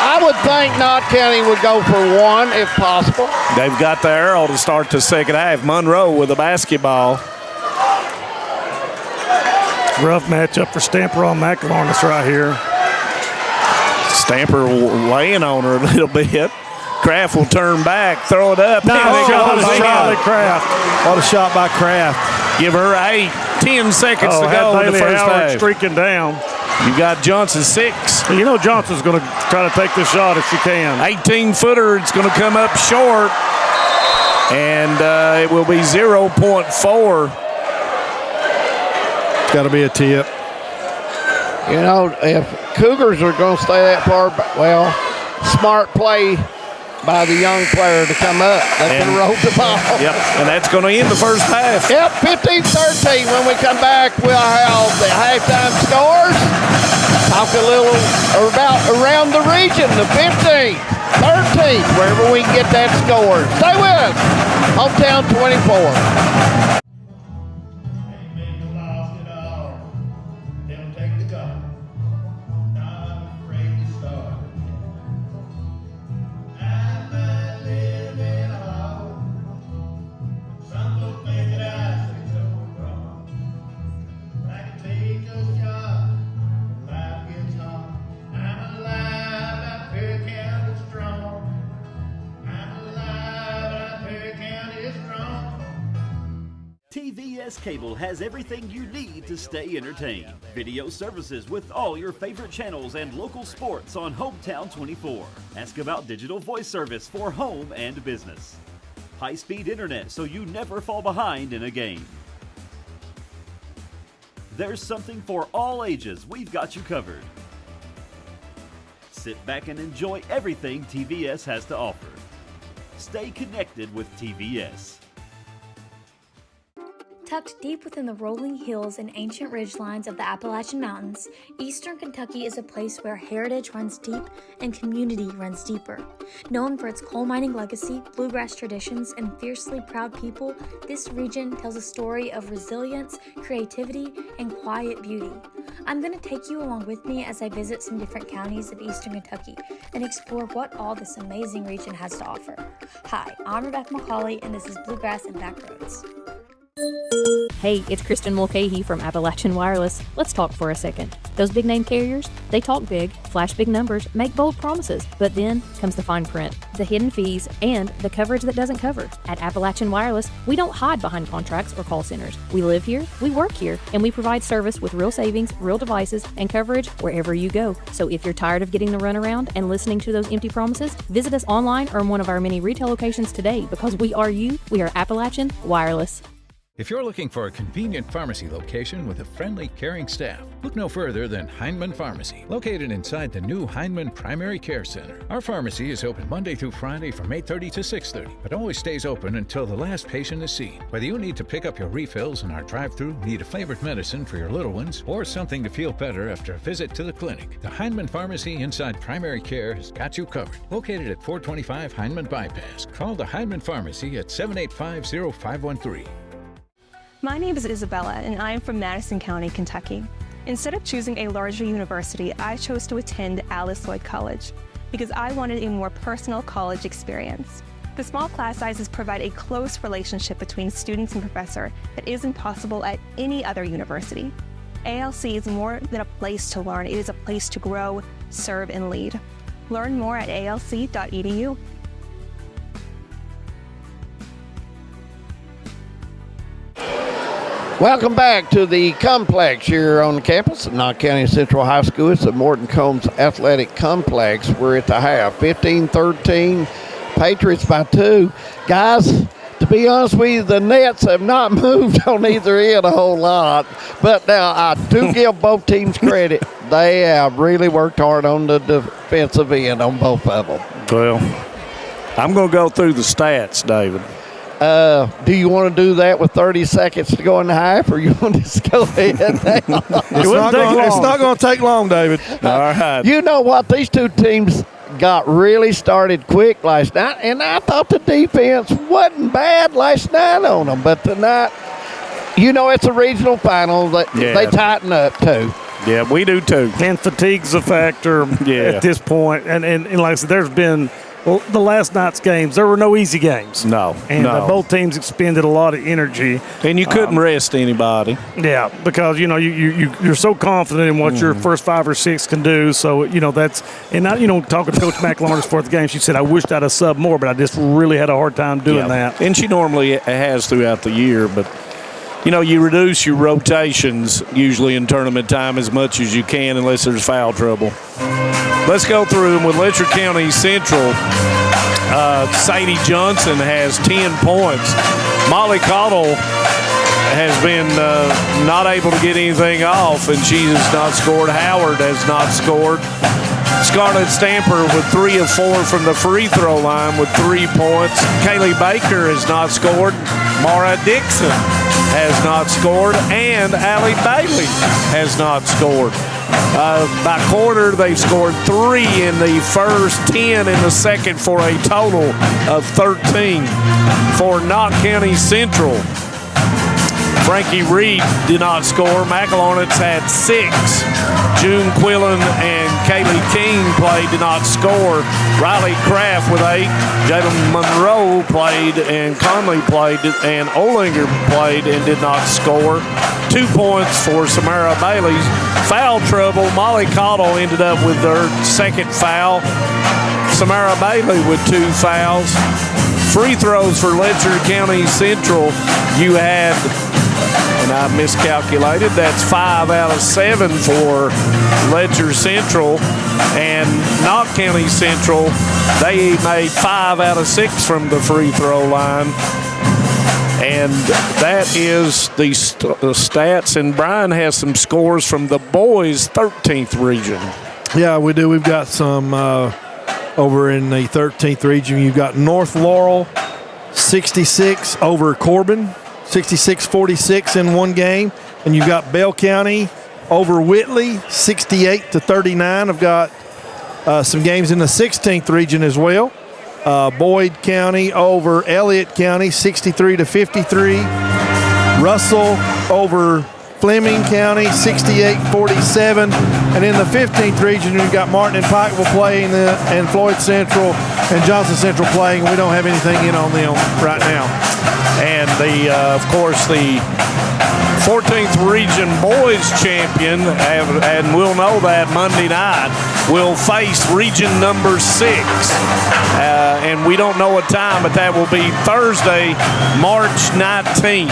I would think Knott County would go for 1 if possible. They've got the arrow to start the second half. Monroe with a basketball. Rough matchup for Stamper on McElharnett right here. Stamper laying on her a little bit. Kraft will turn back, throw it up. Nice shot by Kraft. What a shot by Kraft. Give her 8. 10 seconds to go in the first half. Streaking down. You got Johnson 6. You know Johnson's going to try to take this shot if she can. 18-footer. It's going to come up short. And it will be 0.4. It's got to be a tip. You know, if Cougars are going to stay that far, well, smart play by the young player to come up. They can roll the ball. Yep, and that's going to end the first half. Yep, 15-13. When we come back, we'll have the halftime scores. Talk a little about around the region, the 15th, 13th, wherever we can get that score. Stay with us. Hometown 24. TVS Cable has everything you need to stay entertained. Video services with all your favorite channels and local sports on Hometown 24. Ask about digital voice service for home and business. High-speed internet so you never fall behind in a game. There's something for all ages. We've got you covered. Sit back and enjoy everything TVS has to offer. Stay connected with TVS. Tucked deep within the rolling hills and ancient ridgelines of the Appalachian Mountains, Eastern Kentucky is a place where heritage runs deep and community runs deeper. Known for its coal mining legacy, bluegrass traditions, and fiercely proud people, this region tells a story of resilience, creativity, and quiet beauty. I'm going to take you along with me as I visit some different counties of Eastern Kentucky and explore what all this amazing region has to offer. Hi, I'm Rebecca McCauley, and this is Bluegrass and Backroads. Hey, it's Kristen Mulcahy from Appalachian Wireless. Let's talk for a second. Those big name carriers, they talk big, flash big numbers, make bold promises, but then comes the fine print, the hidden fees, and the coverage that doesn't cover. At Appalachian Wireless, we don't hide behind contracts or call centers. We live here, we work here, and we provide service with real savings, real devices, and coverage wherever you go. So if you're tired of getting the runaround and listening to those empty promises, visit us online or in one of our many retail locations today, because we are you, we are Appalachian Wireless. If you're looking for a convenient pharmacy location with a friendly, caring staff, look no further than Hindman Pharmacy, located inside the new Hindman Primary Care Center. Our pharmacy is open Monday through Friday from 8:30 to 6:30, but always stays open until the last patient is seen. Whether you need to pick up your refills in our drive-thru, need a favorite medicine for your little ones, or something to feel better after a visit to the clinic, the Hindman Pharmacy inside Primary Care has got you covered. Located at 425 Hindman Bypass. Call the Hindman Pharmacy at 785-0513. My name is Isabella, and I am from Madison County, Kentucky. Instead of choosing a larger university, I chose to attend Alice Lloyd College because I wanted a more personal college experience. The small class sizes provide a close relationship between students and professor that isn't possible at any other university. ALC is more than a place to learn, it is a place to grow, serve, and lead. Learn more at alc.edu. Welcome back to the complex here on the campus of Knott County Central High School. It's the Morton Combs Athletic Complex. We're at the half, 15-13, Patriots by 2. Guys, to be honest with you, the Nets have not moved on either end a whole lot. But now I do give both teams credit. They have really worked hard on the defensive end on both of them. Well, I'm going to go through the stats, David. Do you want to do that with 30 seconds to go in the half, or you want to just go ahead now? It's not going to take long, David. All right. You know what? These two teams got really started quick last night, and I thought the defense wasn't bad last night on them. But tonight, you know, it's a regional final. They tighten up, too. Yeah, we do, too. And fatigue's a factor at this point. And like I said, there's been – well, the last night's games, there were no easy games. No. And both teams expended a lot of energy. And you couldn't rest anybody. Yeah, because, you know, you're so confident in what your first 5 or 6 can do. So, you know, that's – and, talking to Coach McLaurin before the game, she said, I wished I'd have subbed more, but I just really had a hard time doing that. And she normally has throughout the year, but – you know, you reduce your rotations usually in tournament time as much as you can unless there's foul trouble. Let's go through them with Letcher County Central. Sadie Johnson has 10 points. Molly Cottle has been not able to get anything off, and she has not scored. Howard has not scored. Scarlett Stamper with 3 of 4 from the free throw line with 3 points. Kaylee Baker has not scored. Mara Dixon has not scored. And Allie Bailey has not scored. By quarter, they've scored 3 in the first, 10 in the second for a total of 13 for Knott County Central. Frankie Reed did not score. McElhornets had 6. June Quillen and Kaylee King did not score. Riley Kraft with 8. Jalen Monroe played, and Conley played, and Olinger played and did not score. 2 points for Samara Bailey's. Foul trouble. Molly Cottle ended up with her second foul. Samara Bailey with 2 fouls. Free throws for Letcher County Central. You had I miscalculated. That's 5 out of 7 for Letcher Central. And Knott County Central, they made 5 out of 6 from the free throw line. And that is the stats. And Brian has some scores from the boys' 13th region. Yeah, we do. We've got some over in the 13th region. You've got North Laurel, 66 over Corbin, 66-46 in one game. And you've got Bell County over Whitley, 68-39. I've got some games in the 16th region as well. Boyd County over Elliott County, 63-53. Russell over Fleming County, 68-47. And in the 15th region, you've got Martin and Pikeville playing, and Floyd Central and Johnson Central playing. We don't have anything in on them right now. And of course, the 14th region boys champion, and we'll know that Monday night, will face region number 6. And we don't know a time, but that will be Thursday, March 19th.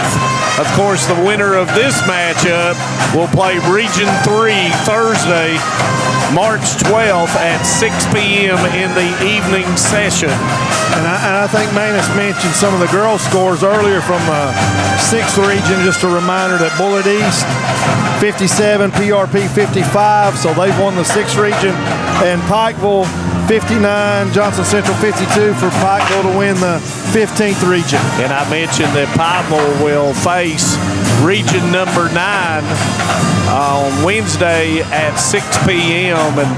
Of course, the winner of this matchup will play region 3 Thursday, March 12th at 6 p.m. in the evening session. And I think Manus mentioned some of the girls' scores earlier from the 6th region. Just a reminder that Bullitt East 57, PRP 55, so they've won the 6th region. And Pikeville 59, Johnson Central 52 for Pikeville to win the 15th region. And I mentioned that Pikeville will face region number 9 on Wednesday at 6 p.m. And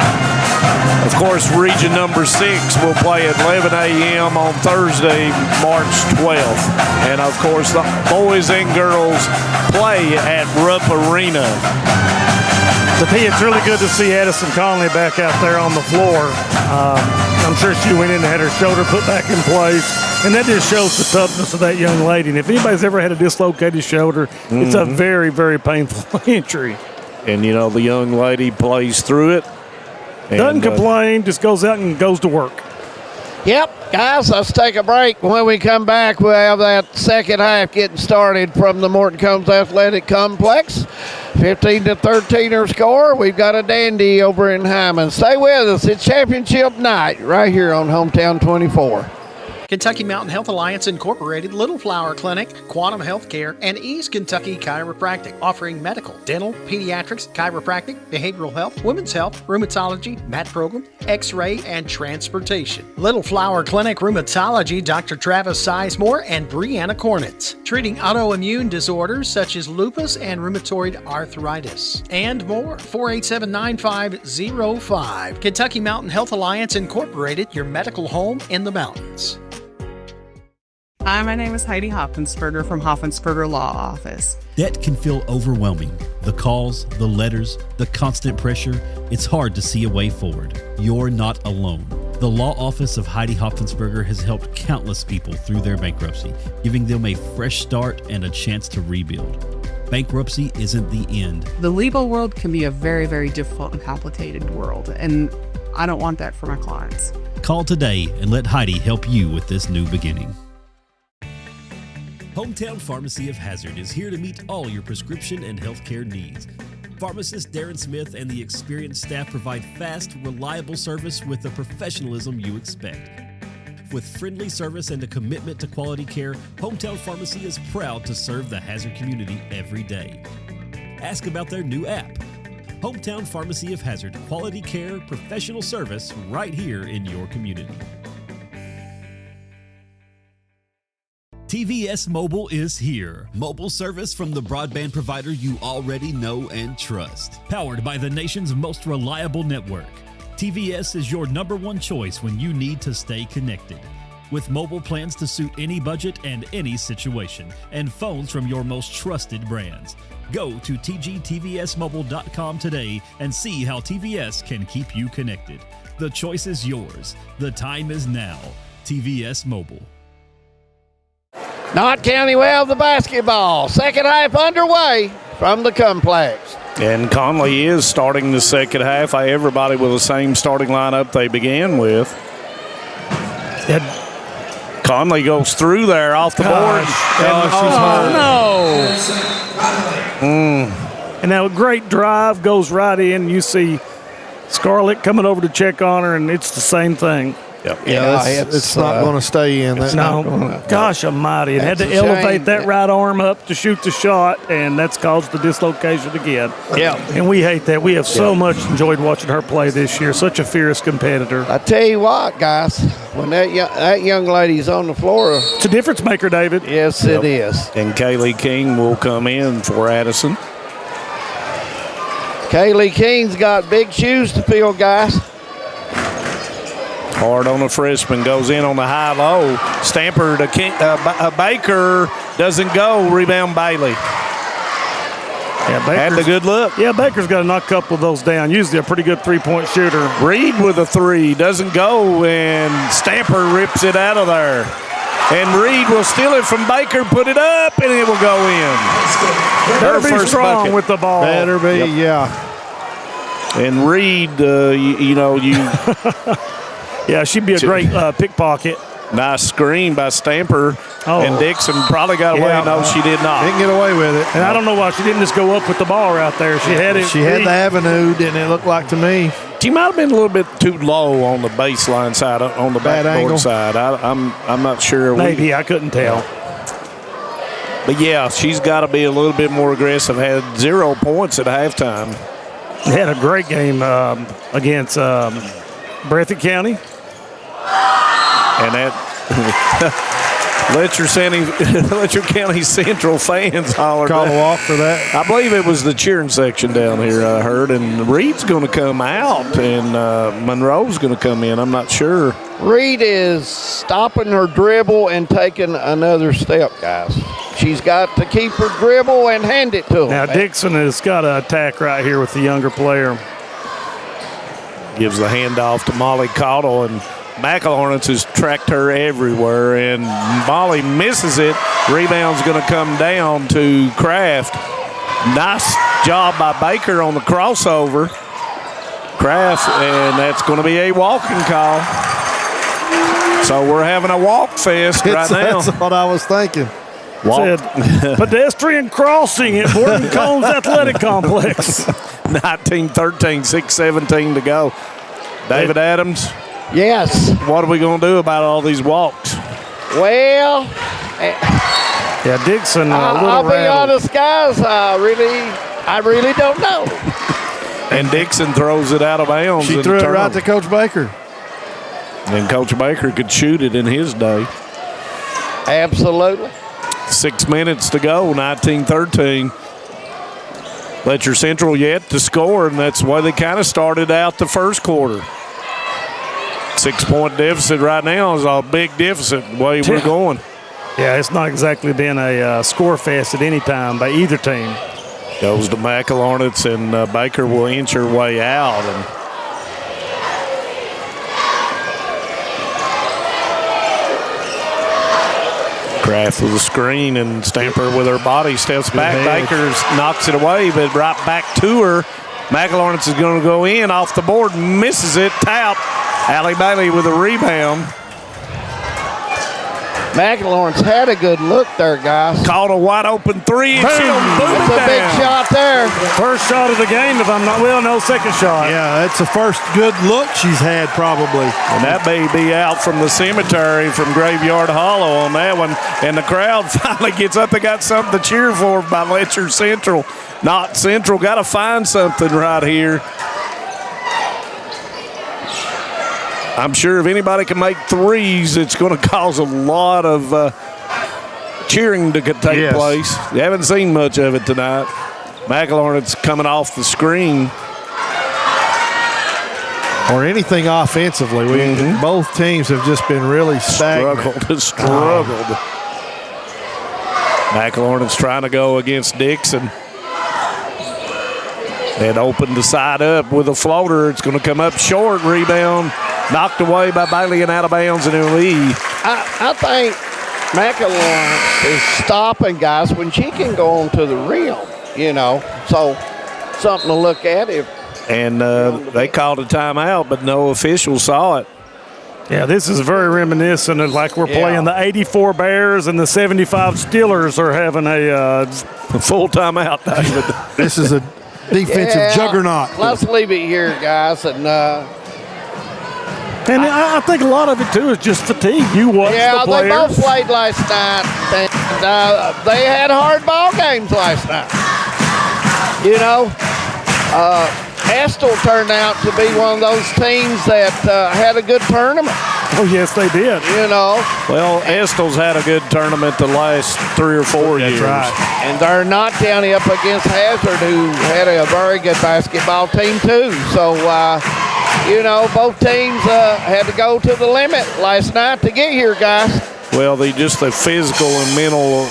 of course, region number 6 will play at 11 a.m. on Thursday, March 12th. And of course, the boys and girls play at Rupp Arena. It's really good to see Addison Conley back out there on the floor. I'm sure she went in and had her shoulder put back in place. And that just shows the toughness of that young lady. And if anybody's ever had a dislocated shoulder, it's a very, very painful injury. And, you know, the young lady plays through it. Doesn't complain, just goes out and goes to work. Yep, guys, let's take a break. When we come back, we'll have that second half getting started from the Morton Combs Athletic Complex. 15-13 our score. We've got a dandy over in Hyman. Stay with us. It's championship night right here on Hometown 24. Kentucky Mountain Health Alliance Incorporated, Little Flower Clinic, Quantum Healthcare, and East Kentucky Chiropractic, offering medical, dental, pediatrics, chiropractic, behavioral health, women's health, rheumatology, mat program, x-ray, and transportation. Little Flower Clinic Rheumatology, Dr. Travis Sizemore and Brianna Cornitz, treating autoimmune disorders such as lupus and rheumatoid arthritis, and more. 487-9505. Kentucky Mountain Health Alliance Incorporated, your medical home in the mountains. Hi, my name is Heidi Hoffensperger from Hoffensperger Law Office. Debt can feel overwhelming. The calls, the letters, the constant pressure, it's hard to see a way forward. You're not alone. The law office of Heidi Hoffensperger has helped countless people through their bankruptcy, giving them a fresh start and a chance to rebuild. Bankruptcy isn't the end. The legal world can be a very, very difficult and complicated world, and I don't want that for my clients. Call today and let Heidi help you with this new beginning. Hometown Pharmacy of Hazard is here to meet all your prescription and healthcare needs. Pharmacist Darren Smith and the experienced staff provide fast, reliable service with the professionalism you expect. With friendly service and a commitment to quality care, Hometown Pharmacy is proud to serve the Hazard community every day. Ask about their new app. Hometown Pharmacy of Hazard, quality care, professional service right here in your community. TVS Mobile is here. Mobile service from the broadband provider you already know and trust. Powered by the nation's most reliable network, TVS is your #1 choice when you need to stay connected. With mobile plans to suit any budget and any situation, and phones from your most trusted brands. Go to tgtvsmobile.com today and see how TVS can keep you connected. The choice is yours. The time is now. TVS Mobile. Knott County will have the basketball. Second half underway from the complex. And Conley is starting the second half. Everybody with the same starting lineup they began with. Conley goes through there off the board. Oh, no. And now a great drive goes right in. You see Scarlett coming over to check on her, and it's the same thing. Yep. Yeah, it's not going to stay in. Gosh almighty. It had to elevate that right arm up to shoot the shot, and that's caused the dislocation again. Yeah. And we hate that. We have so much enjoyed watching her play this year. Such a fierce competitor. I tell you what, guys, when that young lady's on the floor. It's a difference maker, David. Yes, it is. And Kaylee King will come in for Addison. Kaylee King's got big shoes to fill, guys. Hard on the freshman, goes in on the high-low. Stamper to Baker, doesn't go. Rebound Bailey. Yeah, had the good look. Yeah, Baker's got to knock a couple of those down. Usually a pretty good three-point shooter. Reed with a three, doesn't go, and Stamper rips it out of there. And Reed will steal it from Baker, put it up, and it will go in. Better be strong bucket. with the ball. Better be, Yep. yeah. And Reed, you yeah, she'd be a great pickpocket. Nice screen by Stamper. Oh. And Dixon probably got away. Yeah. No, she did not. Didn't get away with it. And I don't know why she didn't just go up with the ball right there. She had it. She had the avenue, didn't it look like to me? She might have been a little bit too low on the baseline side, on the Bad backboard angle. side. I'm not sure. Maybe, I couldn't tell. But, yeah, she's got to be a little bit more aggressive. Had 0 points at halftime. They had a great game against Breathitt County. And that Letcher County Central fans hollered. Call a walk for that. I believe it was the cheering section down here, I heard. And Reed's going to come out, and Monroe's going to come in. I'm not sure. Reed is stopping her dribble and taking another step, guys. She's got to keep her dribble and hand it to him. Now, Dixon has got to attack right here with the younger player. Gives the handoff to Molly Caudill, and McElornitz has tracked her everywhere, and Molly misses it. Rebound's going to come down to Kraft. Nice job by Baker on the crossover. Kraft, and that's going to be a walking call. So we're having a walk fest right now. That's what I was thinking. Said, pedestrian crossing at Morton Combs Athletic Complex. 19-13, 6:17 to go. David Adams. Yes. What are we going to do about all these walks? Well, yeah, Dixon. I'll be honest, guys. I really don't know. And Dixon throws it out of bounds. She threw it right to Coach Baker. And Coach Baker could shoot it in his day. Absolutely. 6 minutes to go, 19-13. Letcher Central yet to score, and that's why they kind of started out the first quarter. 6-point deficit right now is a big deficit the way we're going. Yeah, it's not exactly been a score fest at any time by either team. Goes to McElornitz, and Baker will inch her way out. And Kraft with a screen, and Stamper with her body steps back. Baker knocks it away, but right back to her. McElornitz is going to go in off the board, misses it, tap. Allie Bailey with a rebound. McElornitz had a good look there, guys. Caught a wide open three, and she'll boom it That's a big down. shot there. First shot of the game, if I'm not, well, no, second shot. Yeah, that's the first good look she's had probably. And that may be out from the cemetery from Graveyard Hollow on that one. And the crowd finally gets up. They got something to cheer for by Letcher Central. Not Central. Got to find something right here. I'm sure if anybody can make threes, it's going to cause a lot of cheering to take place. You haven't seen much of it tonight. McElornitz coming off the screen. Or anything offensively. Both teams have just been really stagnant. Struggled. McElornitz trying to go against Dixon. And opened the side up with a floater. It's going to come up short. Rebound knocked away by Bailey and out of bounds, and it'll leave. I think McElornitz is stopping guys when she can go onto the rim, So something to look at. And they called a timeout, but no official saw it. Yeah, this is very reminiscent of like we're playing the 84 Bears and the 75 Steelers are having a full timeout, David. This is a defensive juggernaut. Let's leave it here, guys. And I think a lot of it, too, is just fatigue. You watch the players. They both played last night. And, they had hard ball games last night. You know, Estill turned out to be one of those teams that had a good tournament. Oh, yes, they did. You know. Well, Estill's had a good tournament the last 3 or 4 years. That's right. And they're not counting up against Hazard, who had a very good basketball team, too. So, you know, both teams had to go to the limit last night to get here, guys. Well, just the physical and mental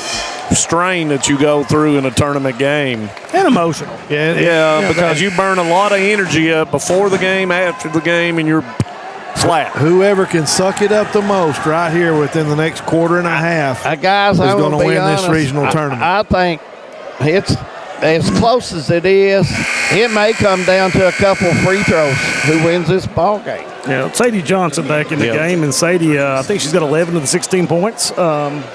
strain that you go through in a tournament game. And emotional. Yeah, because you burn a lot of energy up before the game, after the game, and you're flat. Whoever can suck it up the most right here within the next quarter and a half guys, is going to win honest, this regional tournament. I think it's as close as it is. It may come down to a couple free throws who wins this ball game. Yeah, Sadie Johnson back in the game, and Sadie, I think she's got 11 of the 16 points.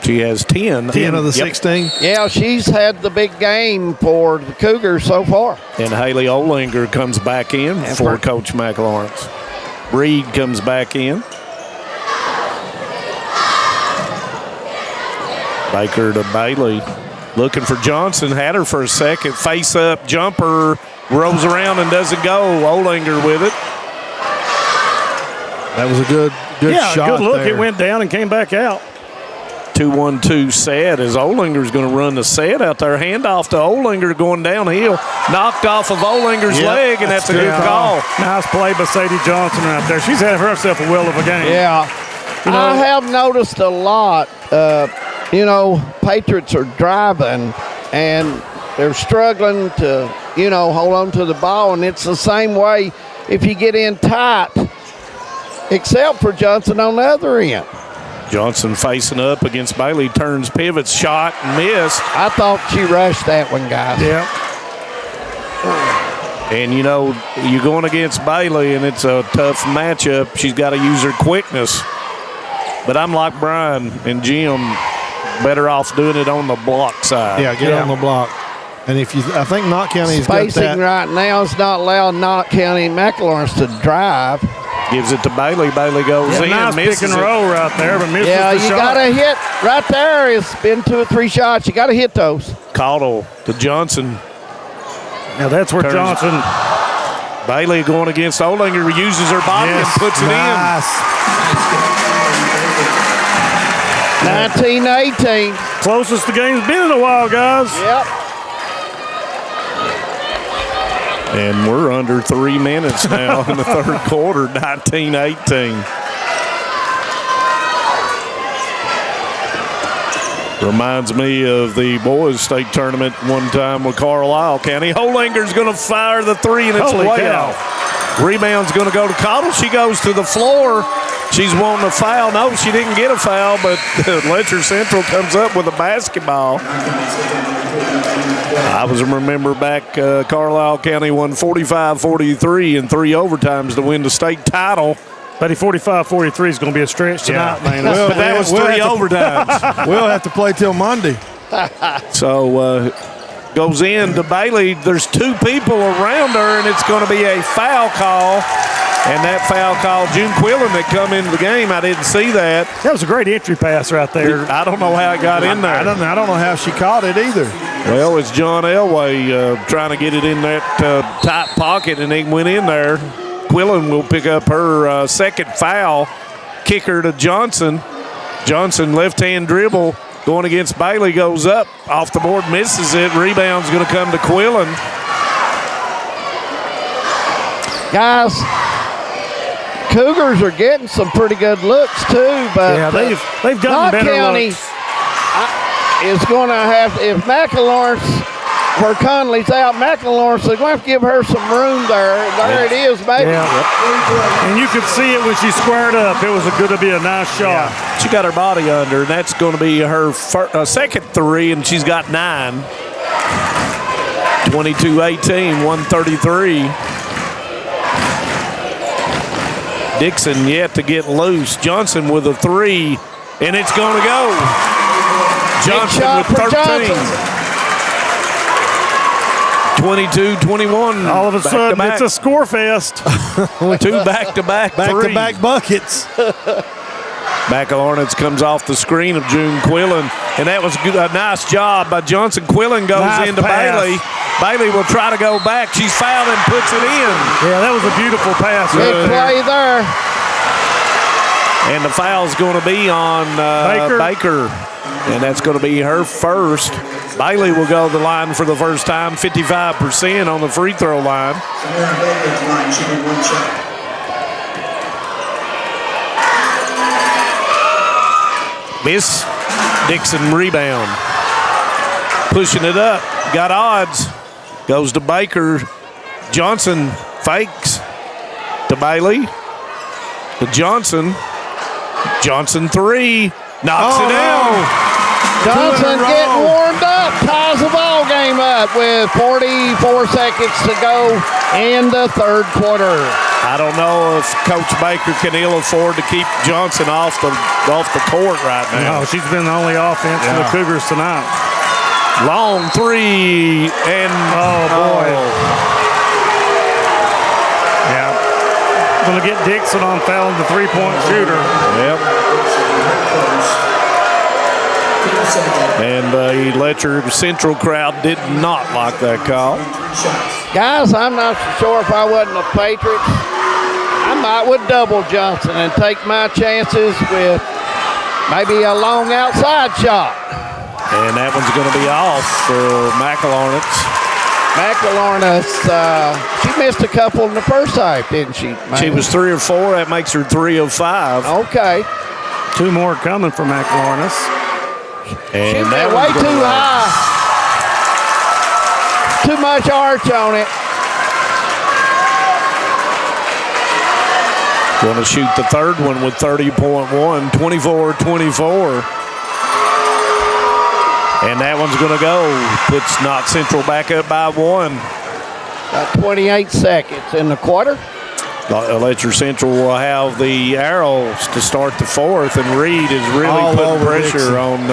She has 10. 10 of the 16. Yeah, she's had the big game for the Cougars so far. And Haley Olinger comes back in for Coach McLawrence. Reed comes back in. Baker to Bailey. Looking for Johnson. Had her for a second. Face up jumper. Rolls around and doesn't go. Olinger with it. That was a good shot. Good look. There. It went down and came back out. 2-1-2 set as Olinger's going to run the set out there. Handoff to Olinger going downhill. Knocked off of Olinger's leg, and that's a good call. Nice play by Sadie Johnson right there. She's had herself a well of a game. Yeah. You know, I have noticed a lot, you know, Patriots are driving, and they're struggling to, you know, hold on to the ball, and it's the same way if you get in tight, except for Johnson on the other end. Johnson facing up against Bailey, turns, pivots, shot, missed. I thought she rushed that one, guys. Yeah. And, you know, you're going against Bailey, and it's a tough matchup. She's got to use her quickness. But I'm like Brian and Jim, better off doing it on the block side. Yeah, get on the block. And if I think Knott County's got that. Spacing right now is not allowing Knott County and McLawrence to drive. Gives it to Bailey. Bailey goes in. Nice pick and roll right there, but misses the shot. You got to hit right there. It's been 2 or 3 shots. You got to hit those. Caudle to Johnson. Now that's where Johnson. Bailey going against Olinger, uses her body and puts it in. 19-18. Closest the game's been in a while, guys. Yep. And we're under 3 minutes now in the third quarter, 19-18. Reminds me of the boys' state tournament one time with Carlisle County. Holinger's going to fire the 3, and it's way off. Rebound's going to go to Caudle. She goes to the floor. She's wanting a foul. No, she didn't get a foul, but Letcher Central comes up with a basketball. I remember back Carlisle County won 45-43 in 3 overtimes to win the state title. Buddy, 45-43 is going to be a stretch tonight, man. Well, but that was 3 overtimes. We'll have to play till Monday. So goes in to Bailey. There's 2 people around her, and it's going to be a foul call. And that foul call, June Quillen that come into the game, I didn't see that. That was a great entry pass right there. I don't know how it got in there. I don't know how she caught it either. Well, it's John Elway trying to get it in that tight pocket, and he went in there. Quillen will pick up her second foul. Kicker to Johnson. Johnson, left-hand dribble, going against Bailey, goes up. Off the board, misses it. Rebound's going to come to Quillen. Guys, Cougars are getting some pretty good looks too, but yeah, they've gotten better County looks. Is going to have, if McLawrence, where Conley's out, McLawrence is going to have to give her some room there. There it is, baby. Yeah. And you could see it when she squared up. It was going to be a nice shot. Yeah. She got her body under, and that's going to be her second 3, and she's got 9. 22-18, 133. Dixon yet to get loose. Johnson with a 3, and it's going to go. Johnson with 13. 22-21. All of a sudden, it's a score fest. 2 back-to-back threes. Back-to-back buckets. McElornitz comes off the screen of June Quillen, and that was a nice job by Johnson. Quillen goes into pass. Bailey. Bailey will try to go back. She's fouled and puts it in. Yeah, that was a beautiful pass. Good play there. And the foul's going to be on Baker, and that's going to be her first. Bailey will go to the line for the first time, 55% on the free throw line. Sarah Baker's line, shooting 1 shot. Miss. Dixon rebound. Pushing it up. Got odds. Goes to Baker. Johnson fakes to Bailey. To Johnson. Johnson 3. Knocks it down. Johnson getting warmed up. Ties the ball game up with 44 seconds to go in the third quarter. I don't know if Coach Baker can ill afford to keep Johnson off the court right now. No, she's been the only offense for the Cougars tonight. Long 3 and boy. Yeah. Going to get Dixon on fouling the 3-point shooter. Yep. And the Letcher Central crowd did not like that call. Guys, I'm not sure if I wasn't a Patriot, I might would double Johnson and take my chances with maybe a long outside shot. And that one's going to be off for McElornitz. She missed a couple in the first half, didn't she? She was 3 or 4. That makes her 3 of 5. Okay. 2 more coming from McElornitz. And she that went way too high. Too much arch on it. Going to shoot the third one with 30.1, 24-24. And that one's going to go. Puts Knott Central back up by 1. About 28 seconds in the quarter. Letcher Central will have the arrows to start the fourth, and Reed is really putting pressure on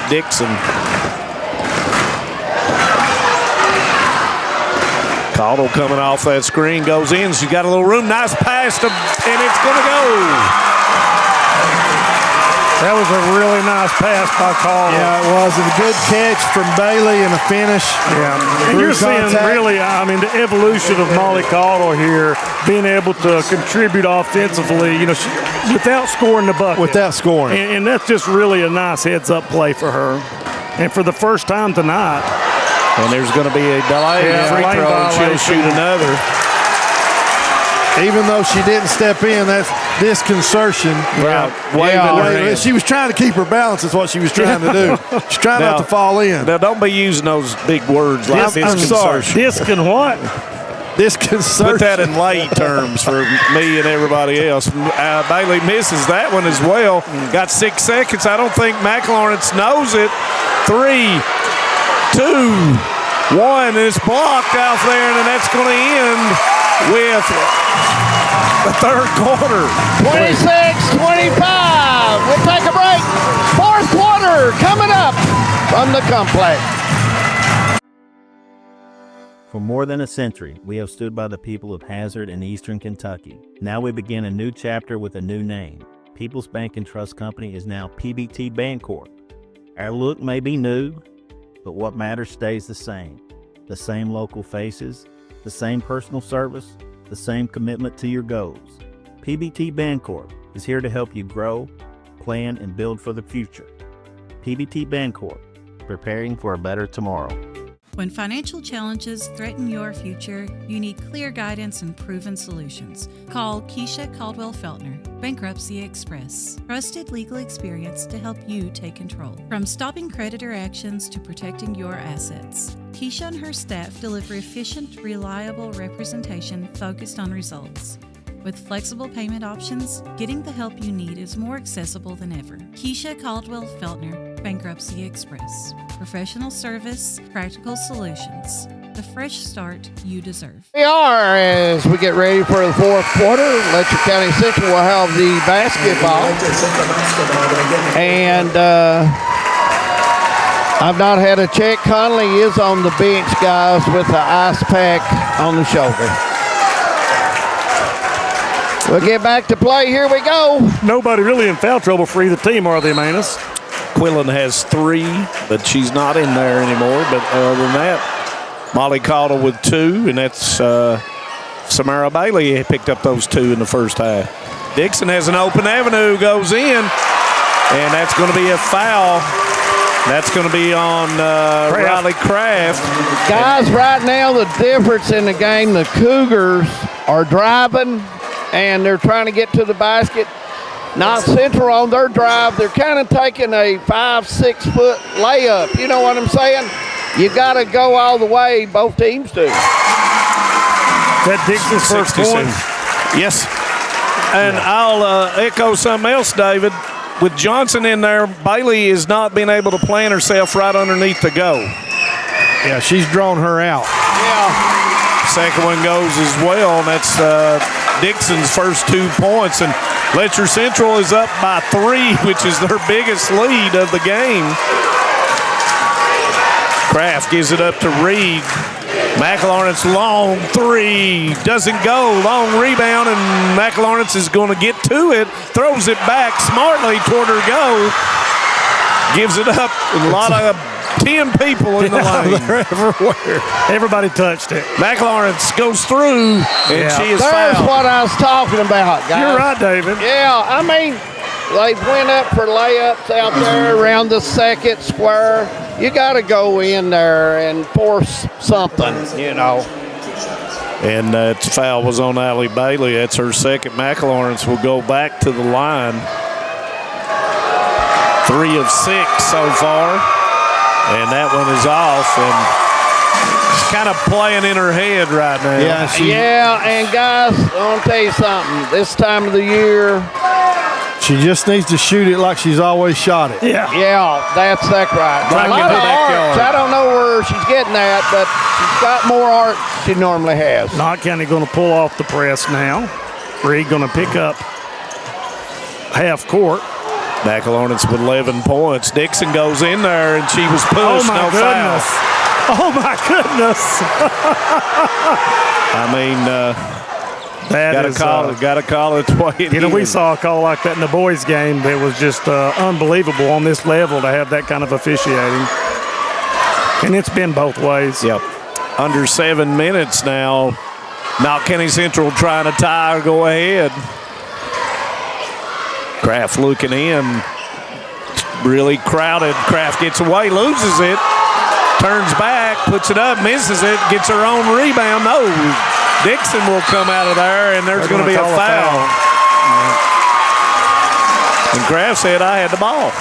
Dixon. Caudle coming off that screen, goes in. She's got a little room. Nice pass, and it's going to go. That was a really nice pass by Caudle. Yeah, it was. And a good catch from Bailey and a finish. Yeah. And you're seeing really, the evolution of Molly Caudle here, being able to contribute offensively, without scoring the bucket. Without scoring. And that's just really a nice heads-up play for her. And for the first time tonight. And there's going to be a delay free throw, and she'll shoot another. Even though she didn't step in, that's disconcertion. Right. Waving she was trying to keep her balance is what she was trying to do. She's trying not to fall in. Now, don't be using those big words like disconcertion. Discon what? Disconcertion. Put that in lay terms for me and everybody else. Bailey misses that one as well. Got 6 seconds. I don't think McElornitz knows it. 3, 2, 1. And it's blocked out there, and that's going to end with the third quarter. 26-25. We'll take a break. Fourth quarter coming up from the complex. For more than a century, we have stood by the people of Hazard and Eastern Kentucky. Now we begin a new chapter with a new name. People's Bank and Trust Company is now PBT Bancorp. Our look may be new, but what matters stays the same. The same local faces, the same personal service, the same commitment to your goals. PBT Bancorp is here to help you grow, plan, and build for the future. PBT Bancorp, preparing for a better tomorrow. When financial challenges threaten your future, you need clear guidance and proven solutions. Call Keisha Caldwell-Feltner, Bankruptcy Express. Trusted legal experience to help you take control. From stopping creditor actions to protecting your assets. Keisha and her staff deliver efficient, reliable representation focused on results. With flexible payment options, getting the help you need is more accessible than ever. Keisha Caldwell-Feltner, Bankruptcy Express. Professional service, practical solutions. the fresh start you deserve. We are, as we get ready for the fourth quarter. Letcher County Central will have the basketball. And I've not had a check. Conley is on the bench, guys, with the ice pack on the shoulder. We'll get back to play. Here we go. Nobody really in foul trouble for either team, are they, Manus? Quillen has 3, but she's not in there anymore. But other than that, Molly Caudle with 2, and that's Samara Bailey picked up those 2 in the first half. Dixon has an open avenue, goes in, and that's going to be a foul. That's going to be on Riley Kraft. Guys, right now the difference in the game, the Cougars are driving, and they're trying to get to the basket. Not Central on their drive. They're kind of taking a 5-6 foot layup. You know what I'm saying? You got to go all the way. Both teams do. That Dixon's first point. Yes. And I'll echo something else, David. With Johnson in there, Bailey has not been able to plant herself right underneath the go. Yeah, she's drawn her out. Yeah. Second one goes as well, and that's Dixon's first 2 points. And Letcher Central is up by 3, which is their biggest lead of the game. Kraft gives it up to Reed. McLaurin's long 3 doesn't go. Long rebound, and McLaurin is going to get to it. Throws it back smartly toward her go. Gives it up. A lot of 10 people in the lane. They're everywhere. Everybody touched it. McLaurin goes through, and she is fouled. That's what I was talking about, guys. You're right, David. Yeah, I mean, they went up for layups out there around the second square. You got to go in there and force something, you know. And that foul was on Allie Bailey. That's her second. McLaurin will go back to the line. 3 of 6 so far. And that one is off. And she's kind of playing in her head right now. Yeah, and guys, I want to tell you something. This time of the year, she just needs to shoot it like she's always shot it. Yeah, that's right. Right A lot in of the backyard. arcs. I don't know where she's getting that, but she's got more art she normally has. Knott County going to pull off the press now. Reed going to pick up half court. McLaurin's with 11 points. Dixon goes in there, and she was pushed. Oh, my goodness. Foul. Oh, my goodness. I mean, Gotta call it the way it is. We saw a call like that in the boys' game that was just unbelievable on this level to have that kind of officiating. And it's been both ways. Yep. Under 7 minutes now. Knott County Central trying to tie or go ahead. Kraft looking in. Really crowded. Kraft gets away, loses it. Turns back, puts it up, misses it, gets her own rebound. No. Dixon will come out of there, and there's going to be a foul. And Kraft said, I had the ball.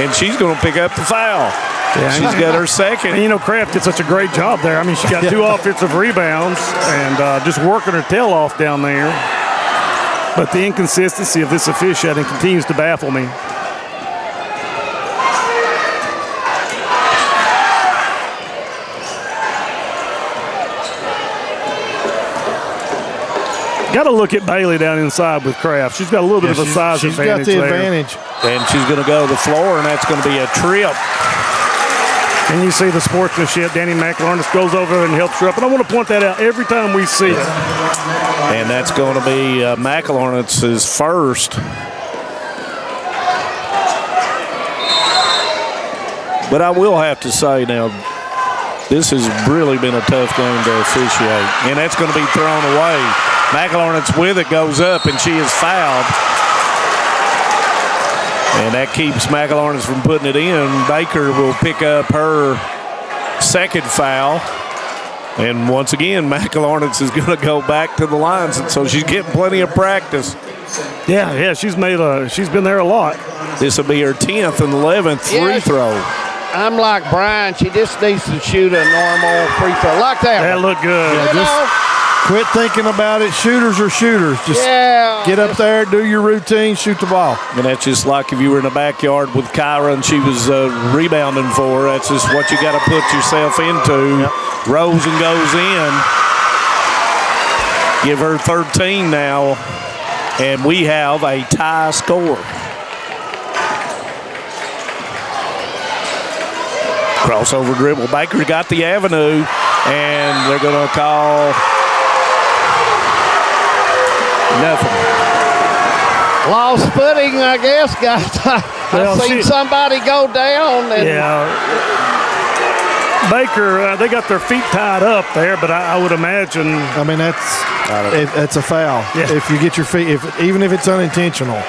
And she's going to pick up the foul. Yeah, she's got her second. And, Kraft did such a great job there. I mean, she got 2 offensive rebounds and just working her tail off down there. But the inconsistency of this officiating continues to baffle me. Got to look at Bailey down inside with Kraft. She's got a little bit of a size advantage there. She's got the advantage. And she's going to go to the floor, and that's going to be a trip. And you see the sportsmanship. Danny McLaurin goes over and helps her up. And I want to point that out every time we see it. And that's going to be McLaurin's first. But I will have to say now, this has really been a tough game to officiate. And that's going to be thrown away. McLaurin's with it, goes up, and she is fouled. And that keeps McLaurin's from putting it in. Baker will pick up her second foul. And once again, McLaurin's is going to go back to the lines, and so she's getting plenty of practice. Yeah, she's been there a lot. This will be her 10th and 11th free throw. I'm like Brian. She just needs to shoot a normal free throw like that. That looked good. Quit thinking about it. Shooters are shooters. Just get up there, do your routine, shoot the ball. And that's just like if you were in the backyard with Kyra and she was rebounding for her. That's just what you got to put yourself into. Yep. Rosen goes in. Give her 13 now, and we have a tie score. Crossover dribble. Baker got the avenue, and they're going to call nothing. Lost footing, I guess, guys. I've seen somebody go down. And Baker, they got their feet tied up there, but I would imagine. I mean, that's a foul. Yeah. If you get your feet, even if it's unintentional.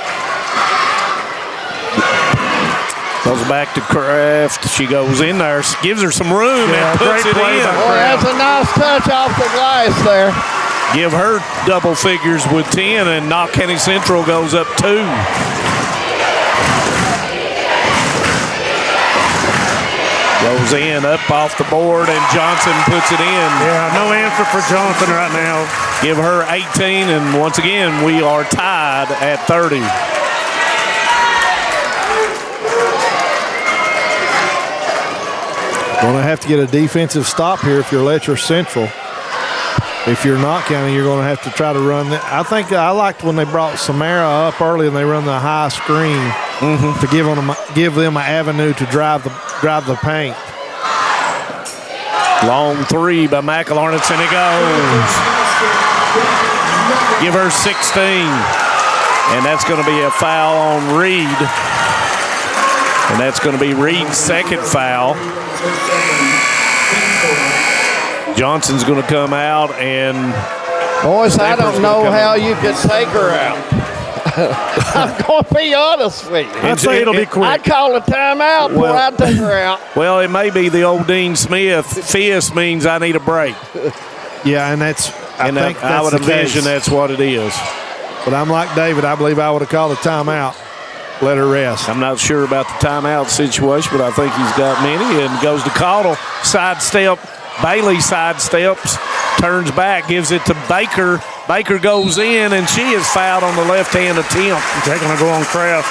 Goes back to Kraft. She goes in there, gives her some room, and puts it in. Boy, that's a nice touch off the glass there. Give her double figures with 10, and Knox County Central goes up 2. Goes in, up off the board, and Johnson puts it in. Yeah, no answer for Johnson right now. Give her 18, and once again, we are tied at 30. Going to have to get a defensive stop here if you're Letcher Central. If you're not County, you're going to have to try to run. I think I liked when they brought Samara up early and they run the high screen to give them an avenue to drive the paint. Long three by McElharnitz, and it goes. Give her 16, and that's going to be a foul on Reed. And that's going to be Reed's second foul. Johnson's going to come out, and boys, I don't know how you could take her out. I'm going to be honest with you. I'd say it'll be quick. I'd call a timeout before I'd take her out. Well, it may be the old Dean Smith. Fist means I need a break. Yeah, and I think I would envision that's what it is. But I'm like David. I believe I would have called a timeout. Let her rest. I'm not sure about the timeout situation, but I think he's got many. And goes to Caudle. Sidestep. Bailey sidesteps, turns back, gives it to Baker. Baker goes in, and she is fouled on the left-hand attempt. They're going to go on Kraft.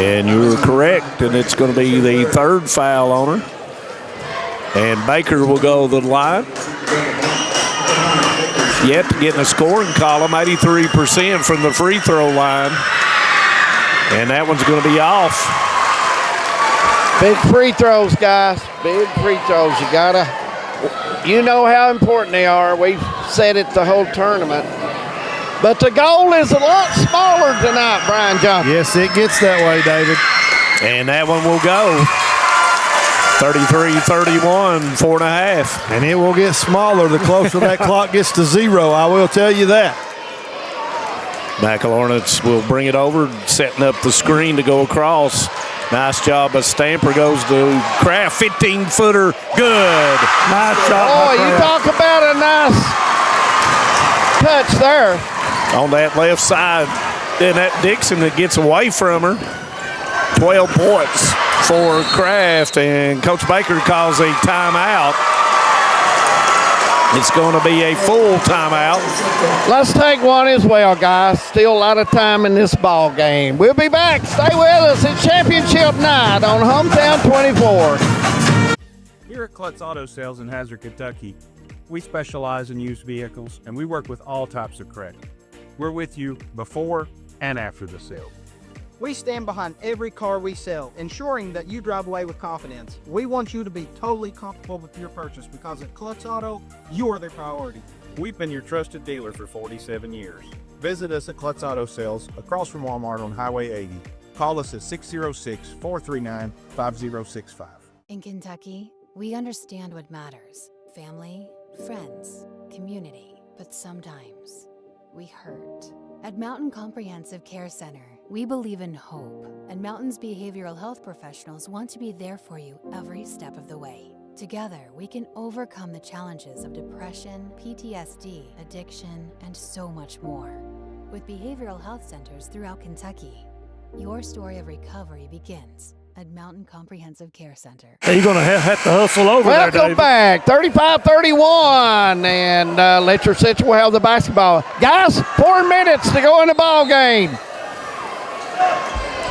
And you're correct, and it's going to be the third foul on her. And Baker will go to the line. Yet to get in the scoring column, 83% from the free throw line. And that one's going to be off. Big free throws, guys. Big free throws. You know how important they are. We've said it the whole tournament. But the goal is a lot smaller tonight, Brian Johnson. Yes, it gets that way, David. And that one will go. 33-31, 4.5. And it will get smaller the closer that clock gets to 0. I will tell you that. McElharnitz will bring it over, setting up the screen to go across. Nice job by Stamper. Goes to Kraft, 15-footer, good. Nice job. Oh, you talk about a nice touch there. On that left side, then that Dixon that gets away from her. 12 points for Kraft, and Coach Baker calls a timeout. It's going to be a full timeout. Let's take one as well, guys. Still a lot of time in this ball game. We'll be back. Stay with us. It's championship night on Hometown 24. Here at Klutz Auto Sales in Hazard, Kentucky, we specialize in used vehicles, and we work with all types of credit. We're with you before and after the sale. We stand behind every car we sell, ensuring that you drive away with confidence. We want you to be totally comfortable with your purchase because at Klutz Auto, you're the priority. We've been your trusted dealer for 47 years. Visit us at Klutz Auto Sales across from Walmart on Highway 80. Call us at 606-439-5065. In Kentucky, we understand what matters. Family, friends, community. But sometimes, we hurt. At Mountain Comprehensive Care Center, we believe in hope, and Mountain's behavioral health professionals want to be there for you every step of the way. Together, we can overcome the challenges of depression, PTSD, addiction, and so much more. With behavioral health centers throughout Kentucky, your story of recovery begins at Mountain Comprehensive Care Center. You're going to have to hustle over there, David. Welcome back. 35-31, and Letcher Central will have the basketball. Guys, 4 minutes to go in the ball game.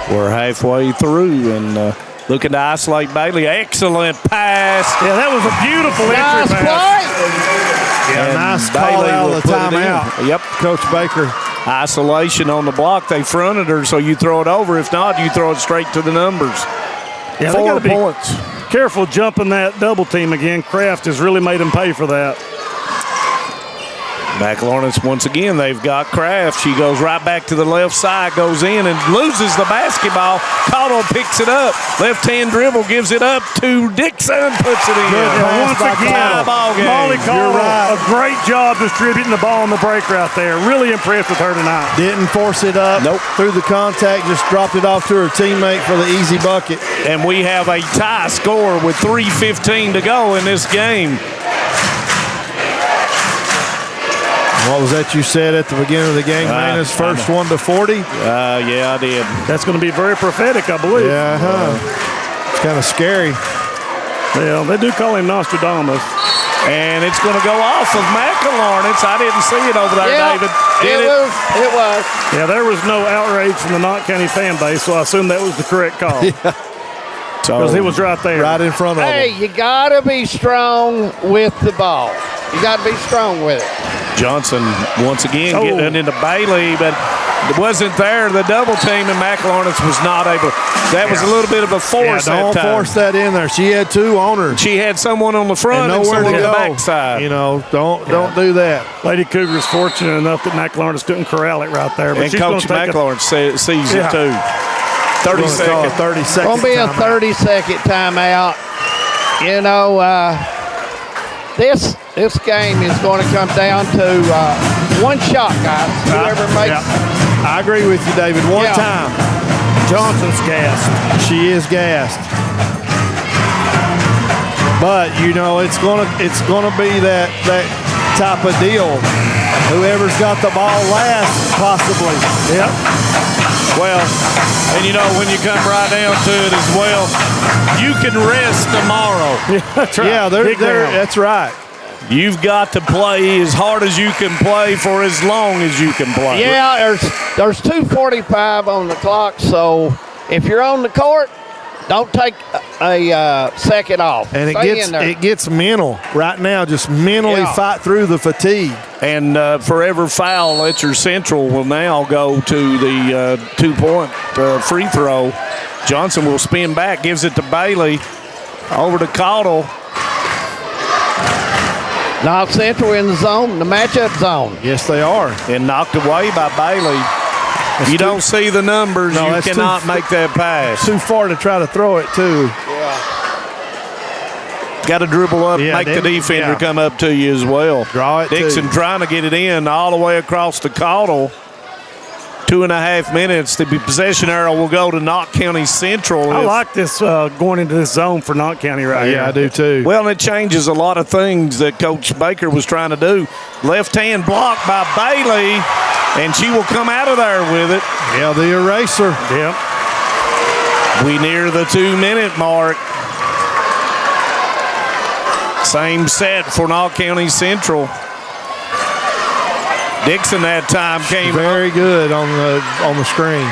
We're halfway through and looking to isolate Bailey. Excellent pass. Yeah, that was a beautiful Nice entry pass. play. Yeah, nice call Bailey out will of the put it in. timeout. Yep. Coach Baker. Isolation on the block. They fronted her, so you throw it over. If not, you throw it straight to the numbers. Yeah, 4 points. Careful jumping that double team again. Kraft has really made them pay for that. McLaurin's once again, they've got Kraft. She goes right back to the left side, goes in and loses the basketball. Caudill picks it up. Left-hand dribble, gives it up to Dixon, puts it in. Once again, Molly Caudill, a great job distributing the ball on the break right there. Really impressed with her tonight. Didn't force it up. Nope. Through the contact, just dropped it off to her teammate for the easy bucket. And we have a tie score with 3:15 to go in this game. What was that you said at the beginning of the game, Manus? First one to 40? Yeah, I did. That's going to be very prophetic, I believe. Yeah, it's kind of scary. Well, they do call him Nostradamus. And it's going to go off of McLaurin's. I didn't see it over there, David. It was. Yeah, there was no outrage from the Knott County fan base, so I assume that was the correct call. Because it was right there. Right in front of Hey, him. you got to be strong with the ball. You got to be strong with it. Johnson once again getting it into Bailey, but it wasn't there. The double team, and McLaurin's was not able. That was a little bit of a force. Don't that time. force that in there. She had two on her. She had someone on the front and nowhere someone to on go. the backside. You know, don't do that. Lady Cougar's fortunate enough that McLaurin's couldn't corral it right there. But And she's Coach McLaurin sees it too. 30 seconds. 30 seconds. Going to be a 30-second timeout. You know, this game is going to come down to one shot, guys. Whoever makes. I agree with you, David. One time. Johnson's gassed. She is gassed. But you know, it's gonna be that type of deal. Whoever's got the ball last, possibly. Yep. Well, and you know, when you come right down to it as well, you can rest tomorrow. That's right. Yeah, that's right. You've got to play as hard as you can play for as long as you can play. Yeah, there's 2:45 on the clock, so if you're on the court, don't take a second off. And it gets mental right now. Just mentally fight through the fatigue. And forever foul at your Central will now go to the 2-point free throw. Johnson will spin back, gives it to Bailey, over to Caudill. Knock Central in the zone, the matchup zone. Yes, they are. And knocked away by Bailey. You don't see the numbers, you cannot make that pass. Too far to try to throw it, too. Got to dribble up, make the defender come up to you as well. Draw it. Dixon trying to get it in all the way across to Caudill. 2.5 minutes. The possession arrow will go to Knott County Central. I like this going into this zone for Knott County right here. Yeah, I do too. Well, and it changes a lot of things that Coach Baker was trying to do. Left hand block by Bailey, and she will come out of there with it. Yeah, the eraser. Yep. We near the 2-minute mark. Same set for Knott County Central. Dixon that time came very good on the screen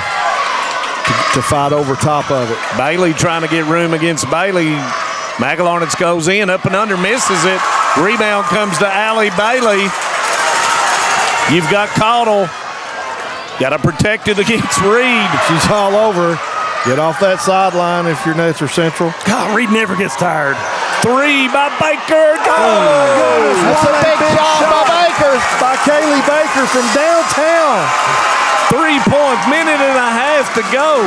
to fight over top of it. Bailey trying to get room against Bailey. McLaurin's goes in, up and under, misses it. Rebound comes to Allie Bailey. You've got Caudill. Got to protect it against Reed. She's all over. Get off that sideline if you're Netzer Central. God, Reed never gets tired. 3 by Baker. That's a big job by Baker. By Kaylee Baker from downtown. 3 points, minute and a half to go.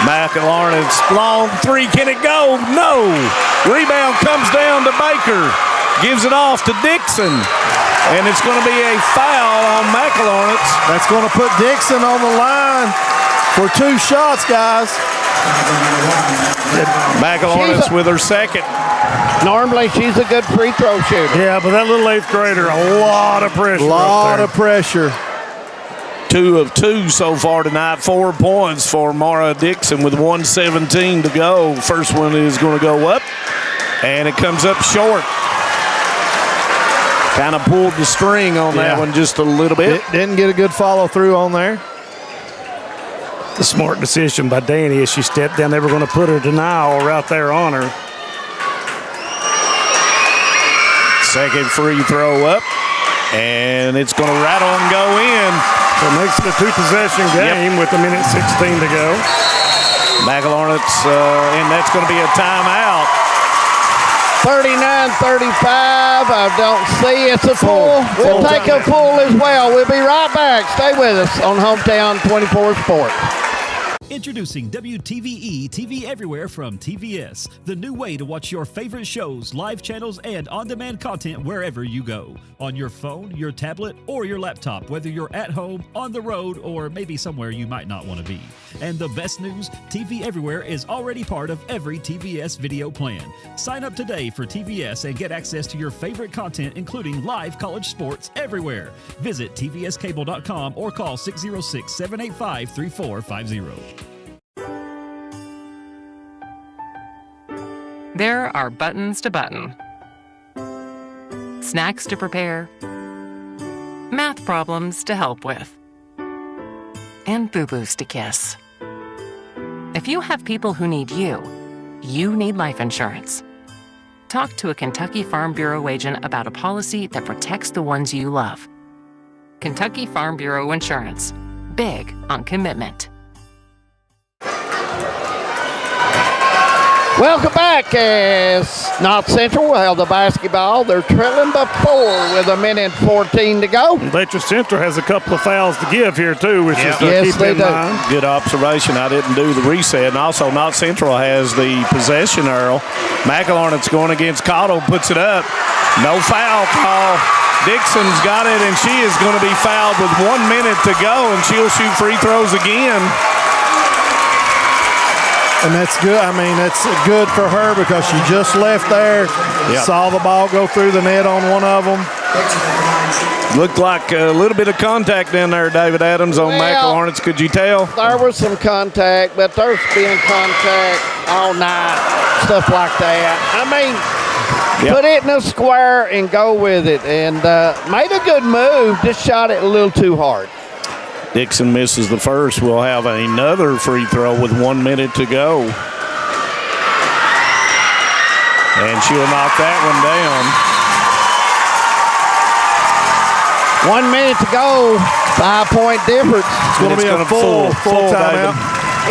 McLaurin's long 3. Can it go? No. Rebound comes down to Baker. Gives it off to Dixon. And it's going to be a foul on McLaurin's. That's going to put Dixon on the line for 2 shots, guys. McLaurin's with her second. Normally, she's a good free throw shooter. Yeah, but that little 8th grader, a lot of pressure. A lot of pressure. 2 of 2 so far tonight. 4 points for Mara Dixon with 1:17 to go. First one is going to go up, and it comes up short. kind of pulled the string on that one just a little bit. Didn't get a good follow-through on there. The smart decision by Danny as she stepped down. They were going to put a denial right there on her. Second free throw up, and it's going to rattle and go in. So it makes it a two-possession game with a minute 16 to go. McElharnet's, and that's going to be a timeout. 39-35. I don't see it's a full. We'll take a full as well. We'll be right back. Stay with us on Hometown 24 Sports. Introducing WTVE TV Everywhere from TVS, the new way to watch your favorite shows, live channels, and on-demand content wherever you go. On your phone, your tablet, or your laptop, whether you're at home, on the road, or maybe somewhere you might not want to be. And the best news, TV Everywhere is already part of every TVS video plan. Sign up today for TVS and get access to your favorite content, including live college sports everywhere. Visit tvscable.com or call 606-785-3450. There are buttons to button, snacks to prepare, math problems to help with, and boo-boos to kiss. If you have people who need you, you need life insurance. Talk to a Kentucky Farm Bureau agent about a policy that protects the ones you love. Kentucky Farm Bureau Insurance. Big on commitment. Welcome back as North Central will have the basketball. They're trailing by 4 with a minute 14 to go. Letcher Central has a couple of fouls to give here, too, which is yes, keep in mind. Good observation. I didn't do the reset. And also, North Central has the possession, Earl. McElharnet's going against Cottle, puts it up. No foul call. Dixon's got it, and she is going to be fouled with 1 minute to go, and she'll shoot free throws again. And that's good. I mean, that's good for her because she just left there, saw the ball go through the net on one of them. Looked like a little bit of contact down there, David Adams, on McElharnet's. Could you tell? There was some contact, but there's been contact all night, stuff like that. I mean, put it in a square and go with it. And made a good move, just shot it a little too hard. Dixon misses the first. We'll have another free throw with 1 minute to go. And she'll knock that one down. 1 minute to go, 5-point difference. It's going to be a full timeout.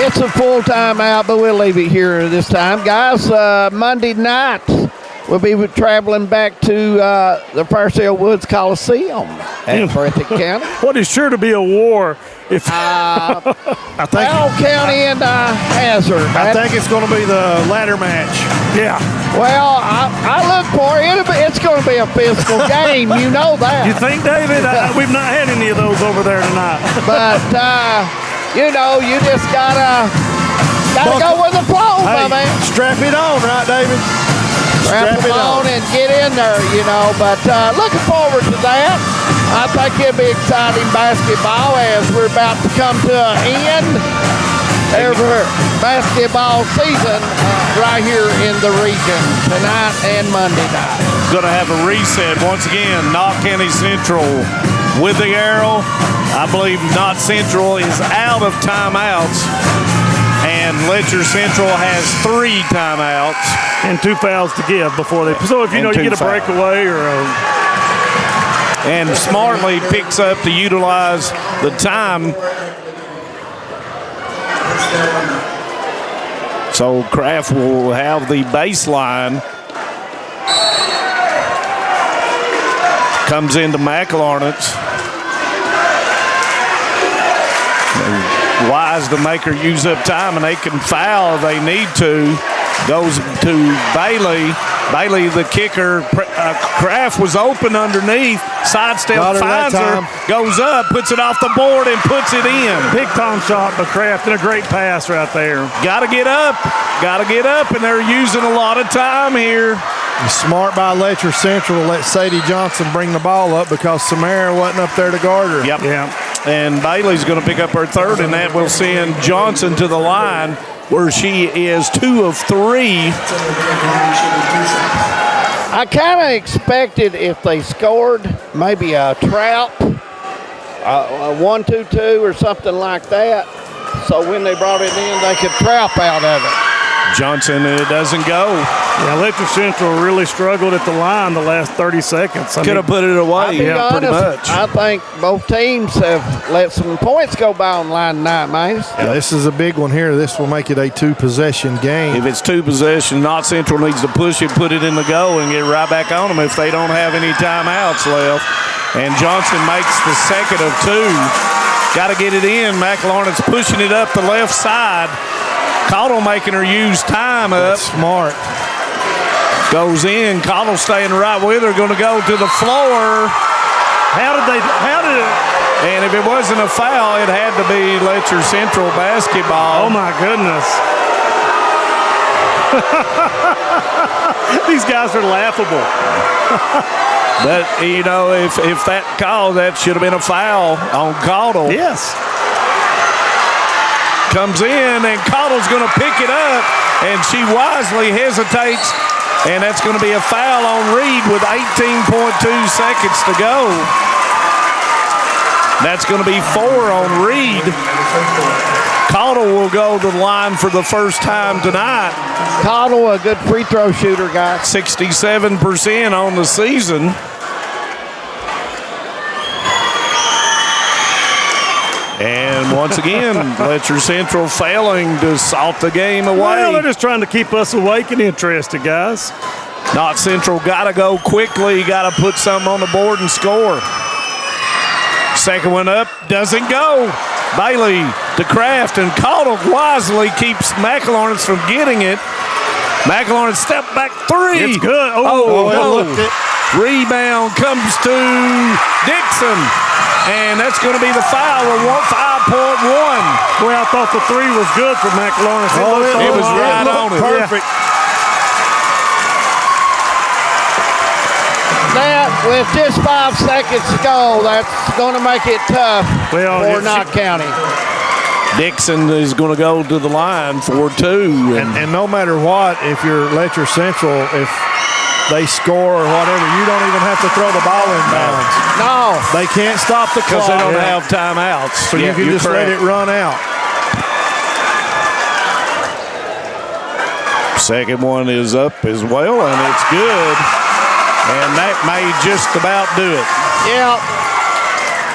It's a full timeout, but we'll leave it here this time. Guys, Monday night, we'll be traveling back to the Fairfield Woods Coliseum in Breathitt County. What is sure to be a war if Powell County and Hazard. I think it's going to be the ladder match. Yeah. Well, I look for it. It's going to be a physical game. You know that. You think, David? We've not had any of those over there tonight. But, you know, you just gotta go with the flow, my man. Strap it on, right, David? Strap it on and get in there, you know. But looking forward to that. I think it'll be exciting basketball as we're about to come to an end. There's basketball season right here in the region tonight and Monday night. Going to have a reset once again. Knott County Central with the arrow. I believe Knott Central is out of timeouts. And Letcher Central has 3 timeouts. And 2 fouls to give before they. So if you know you get a breakaway or a. And smartly picks up to utilize the time. So Kraft will have the baseline. Comes into McElharnet's. Wise to make her use up time, and they can foul if they need to. Goes to Bailey. Bailey, the kicker. Kraft was open underneath. Sidestep finds her. Goes up, puts it off the board, and puts it in. Big time shot by Kraft and a great pass right there. Got to get up. Got to get up, and they're using a lot of time here. Smart by Letcher Central to let Sadie Johnson bring the ball up because Samara wasn't up there to guard her. Yep. Yeah. And Bailey's going to pick up her third, and that will send Johnson to the line where she is 2 of 3. I kind of expected if they scored maybe a trap, a 1-2-2 or something like that. So when they brought it in, they could trap out of it. Johnson, and it doesn't go. Yeah, Letcher Central really struggled at the line the last 30 seconds. Could have put it away, pretty much. I think both teams have let some points go by on line tonight, man. Yeah, this is a big one here. This will make it a 2-possession game. If it's 2 possession, Knott Central needs to push it, put it in the go, and get right back on them if they don't have any timeouts left. And Johnson makes the second of 2. Got to get it in. McLaurin's pushing it up the left side. Cottle making her use time up. That's smart. Goes in. Cottle staying right with her. Going to go to the floor. How did it? And if it wasn't a foul, it had to be Letcher Central basketball. Oh, my goodness. These guys are laughable. But, you know, if that call, that should have been a foul on Cottle. Yes. Comes in, and Cottle's going to pick it up, and she wisely hesitates, and that's going to be a foul on Reed with 18.2 seconds to go. That's going to be 4 on Reed. Cottle will go to the line for the first time tonight. Cottle, a good free throw shooter, guys. 67% on the season. And once again, Letcher Central failing to salt the game away. Well, they're just trying to keep us awake and interested, guys. Knott Central got to go quickly. Got to put something on the board and score. Second one up, doesn't go. Bailey to Kraft, and Cottle wisely keeps McLaurin from getting it. McLaurin step back 3. It's good. No. Rebound comes to Dixon. And that's going to be the foul of 5.1. Boy, I thought the 3 was good for McLaurin. It was right on it. Perfect. That, with just 5 seconds to go, that's going to make it tough for Knott County. Dixon is going to go to the line for 2. And no matter what, if you're Letcher Central, if they score or whatever, you don't even have to throw the ball in bounds. No. They can't stop the clock. Because they don't have timeouts. So you can just let it run out. Second one is up as well, and it's good. And that may just about do it. Yeah.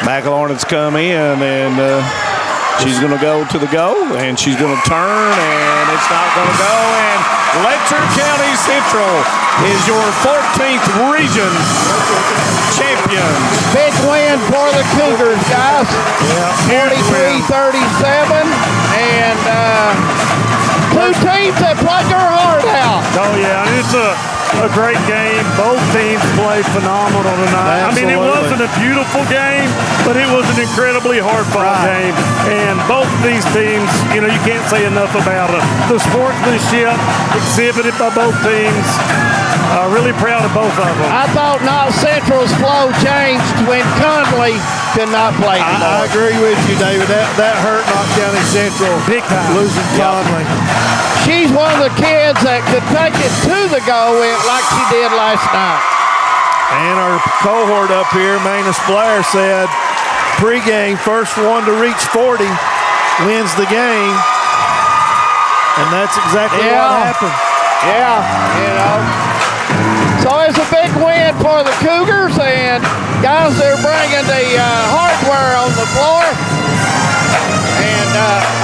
McLaurin's come in, and she's going to go to the go, and she's going to turn, and it's not going to go. And Letcher County Central is your 14th region champion. Big win for the Cougars, guys. Yeah, 43-37, and 2 teams that played their heart out. Oh, yeah, and it's a great game. Both teams played phenomenal tonight. Absolutely. I mean, it wasn't a beautiful game, but it was an incredibly hard-fought game. And both of these teams, you know, you can't say enough about it. The sportsmanship exhibited by both teams. Really proud of both of them. I thought Knott Central's flow changed when Conley could not play anymore. I agree with you, David. That hurt Knott County Central. Big time. Losing Conley. She's one of the kids that could take it to the goal like she did last night. And our cohort up here, Manus Blair, said pregame, first one to reach 40 wins the game. And that's exactly what happened. Yeah, you know. So it's a big win for the Cougars, and guys, they're bringing the hardware on the floor. And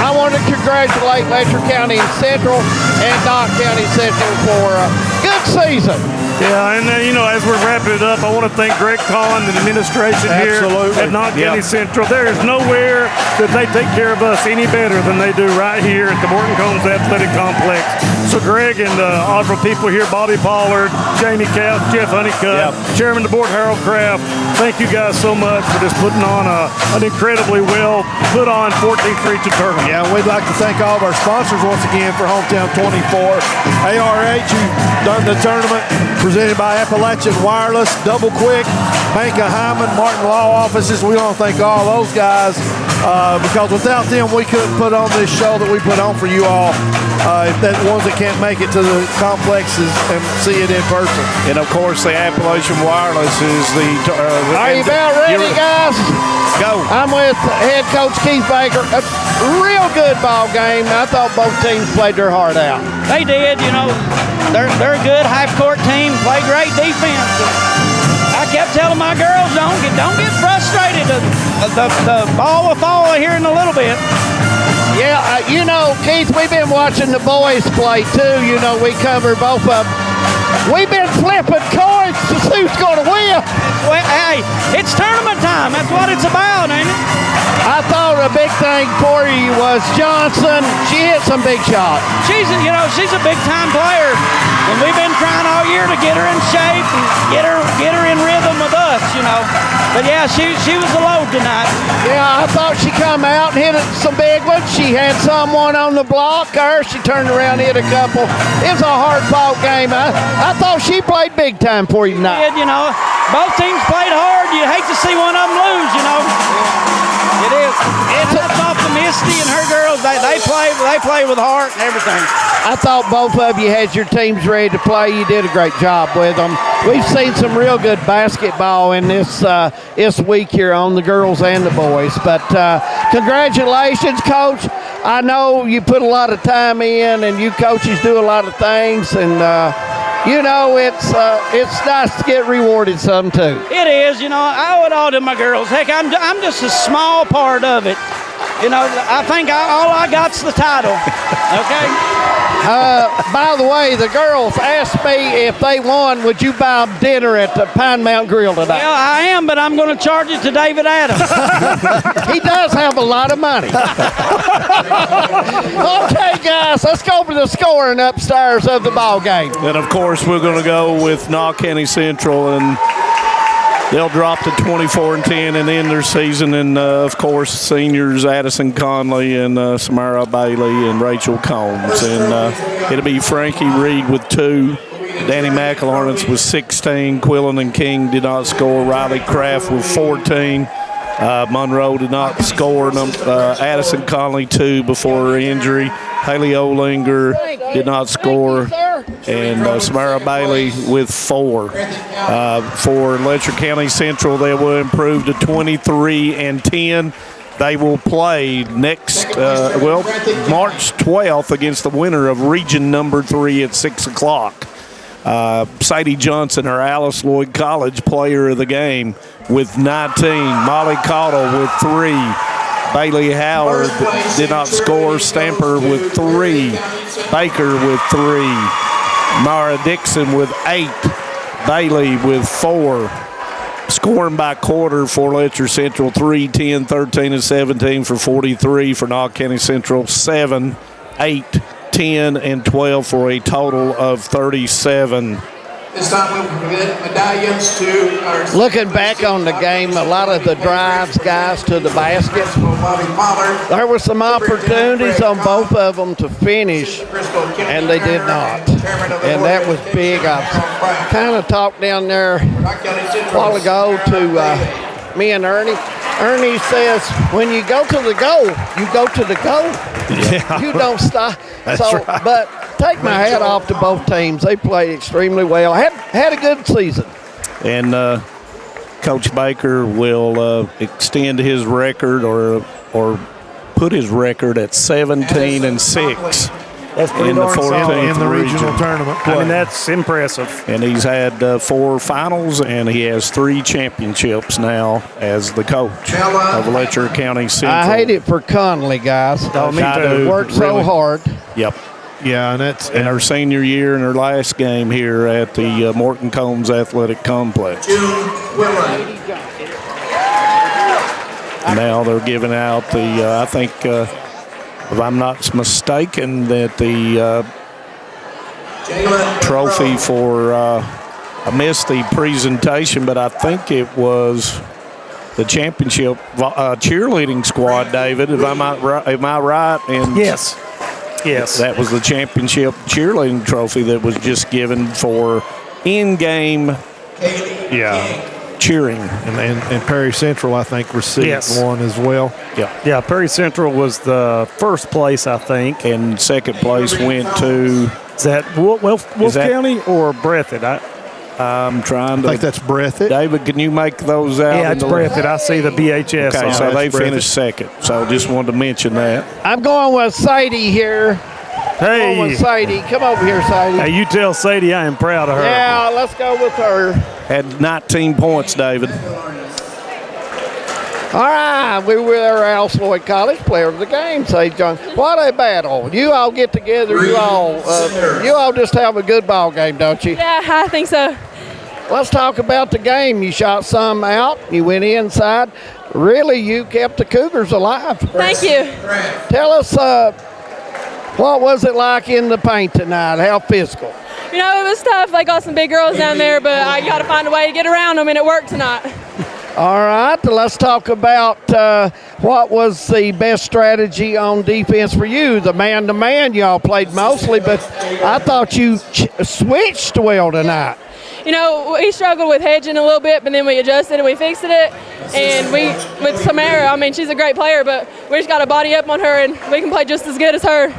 I want to congratulate Letcher County Central and Knott County Central for a good season. Yeah, and you know, as we're wrapping it up, I want to thank Greg Collin and the administration here at Knott County Central. There is nowhere that they take care of us any better than they do right here at the Morton Combs Athletic Complex. So Greg and all of our people here, Bobby Pollard, Jamie Kapp, Jeff Honeycutt, Chairman of the Board, Harold Kraft, thank you guys so much for just putting on an incredibly well put on 14th region tournament. Yeah, we'd like to thank all of our sponsors once again for Hometown 24. ARH, who've done the tournament, presented by Appalachian Wireless, Double Quick, Bank of Hyman, Martin Law Offices. We want to thank all those guys because without them, we couldn't put on this show that we put on for you all. If that ones that can't make it to the complexes and see it in person. And of course, the Appalachian Wireless is the. Are you about ready, guys? Go. I'm with head coach Keith Baker. A real good ball game. I thought both teams played their heart out. They did. They're a good half-court team. Play great defense. I kept telling my girls, don't get frustrated. The ball will fall here in a little bit. Yeah, Keith, we've been watching the boys play too. We cover both of them. We've been flipping coins to see who's going to win. Well, hey, it's tournament time. That's what it's about, ain't it? I thought a big thing for you was Johnson. She hit some big shots. She's a big-time player, and we've been trying all year to get her in shape and get her in rhythm with us, But yeah, she was a load tonight. Yeah, I thought she come out and hit some big ones. She had someone on the block. She turned around and hit a couple. It was a hard-fought game. I thought she played big time for you tonight. Both teams played hard. You hate to see one of them lose, It is. It's off to Misty and her girls. They play with heart and everything. I thought both of you had your teams ready to play. You did a great job with them. We've seen some real good basketball in this week here on the girls and the boys. But congratulations, Coach. I know you put a lot of time in, and you coaches do a lot of things, and it's nice to get rewarded some too. It is. I owe it all to my girls. Heck, I'm just a small part of it. I think all I got's the title. Okay. By the way, the girls asked me if they won, would you buy them dinner at the Pine Mountain Grill today? Well, I am, but I'm going to charge it to David Adams. He does have a lot of money. Okay, guys, let's go over the scoring upstairs of the ball game. And of course, we're going to go with Knox County Central, and they'll drop to 24-10 and end their season. And, of course, seniors Addison Conley and Samara Bailey and Rachel Combs. And it'll be Frankie Reed with 2. Danny McElharnitz with 16. Quillen and King did not score. Riley Kraft with 14. Monroe did not score. Addison Conley 2 before her injury. Haley Olinger did not score. And Samara Bailey with 4. For Letcher County Central, they will improve to 23-10. They will play next, March 12th against the winner of Region Number 3 at 6 o'clock. Sadie Johnson, her Alice Lloyd College player of the game, with 19. Molly Caudill with 3. Bailey Howard did not score. Stamper with 3. Baker with 3. Mara Dixon with 8. Bailey with 4. Scoring by quarter for Letcher Central, 3, 10, 13, and 17 for 43. For Knox County Central, 7, 8, 10, and 12 for a total of 37. This time we'll present medallions to our... Looking back on the game, a lot of the drives, guys, to the basket. There were some opportunities on both of them to finish, and they did not. And that was big. I kind of talked down there a while ago to me and Ernie. Ernie says, when you go to the goal, you go to the goal. Yeah. You don't stop. That's so, right. But take my hat off to both teams. They played extremely well. Had a good season. And Coach Baker will extend his record or put his record at 17-6. That's pretty in the darn solid. 14th in the regional region. tournament. I mean, that's impressive. And he's had 4 finals, and he has 3 championships now as the coach of Letcher County Central. I hate it for Conley, guys. Oh, me too. Worked so Really. hard. Yep. Yeah, and that's in her senior year and her last game here at the Morton Combs Athletic Complex. Now they're giving out the, I think, if I'm not mistaken, that the trophy for, I missed the presentation, but I think it was the championship cheerleading squad, David. Am I right? And Yes. that was the championship cheerleading trophy that was just given for in-game. Yeah. cheering. And Perry Central, I think, received one as well. Yeah, Perry Central was the first place, I think. And second place went to... Is that Wolf County or Breathitt? I'm trying to... I think that's Breathitt. David, can you make those out? Yeah, it's Breathitt. I see the BHS Okay, on so it. they finished second. So just wanted to mention that. I'm going with Sadie here. Hey. Going with Sadie. Come over here, Sadie. Hey, you tell Sadie I am proud of her. Yeah, let's go with her. Had 19 points, David. All right, we were Alice Lloyd College Player of the Game, Sadie Johnson. What a battle. You all get together. You all just have a good ball game, don't you? Yeah, I think so. Let's talk about the game. You shot some out. You went inside. Really, you kept the Cougars alive. Thank you. Tell us, what was it like in the paint tonight? How physical? You know, it was tough. I got some big girls down there, but I got to find a way to get around them, and it worked tonight. All right, let's talk about what was the best strategy on defense for you. The man-to-man y'all played mostly, but I thought you switched well tonight. You know, we struggled with hedging a little bit, but then we adjusted and we fixed it. And with Samara, I mean, she's a great player, but we just got to body up on her, and we can play just as good as her.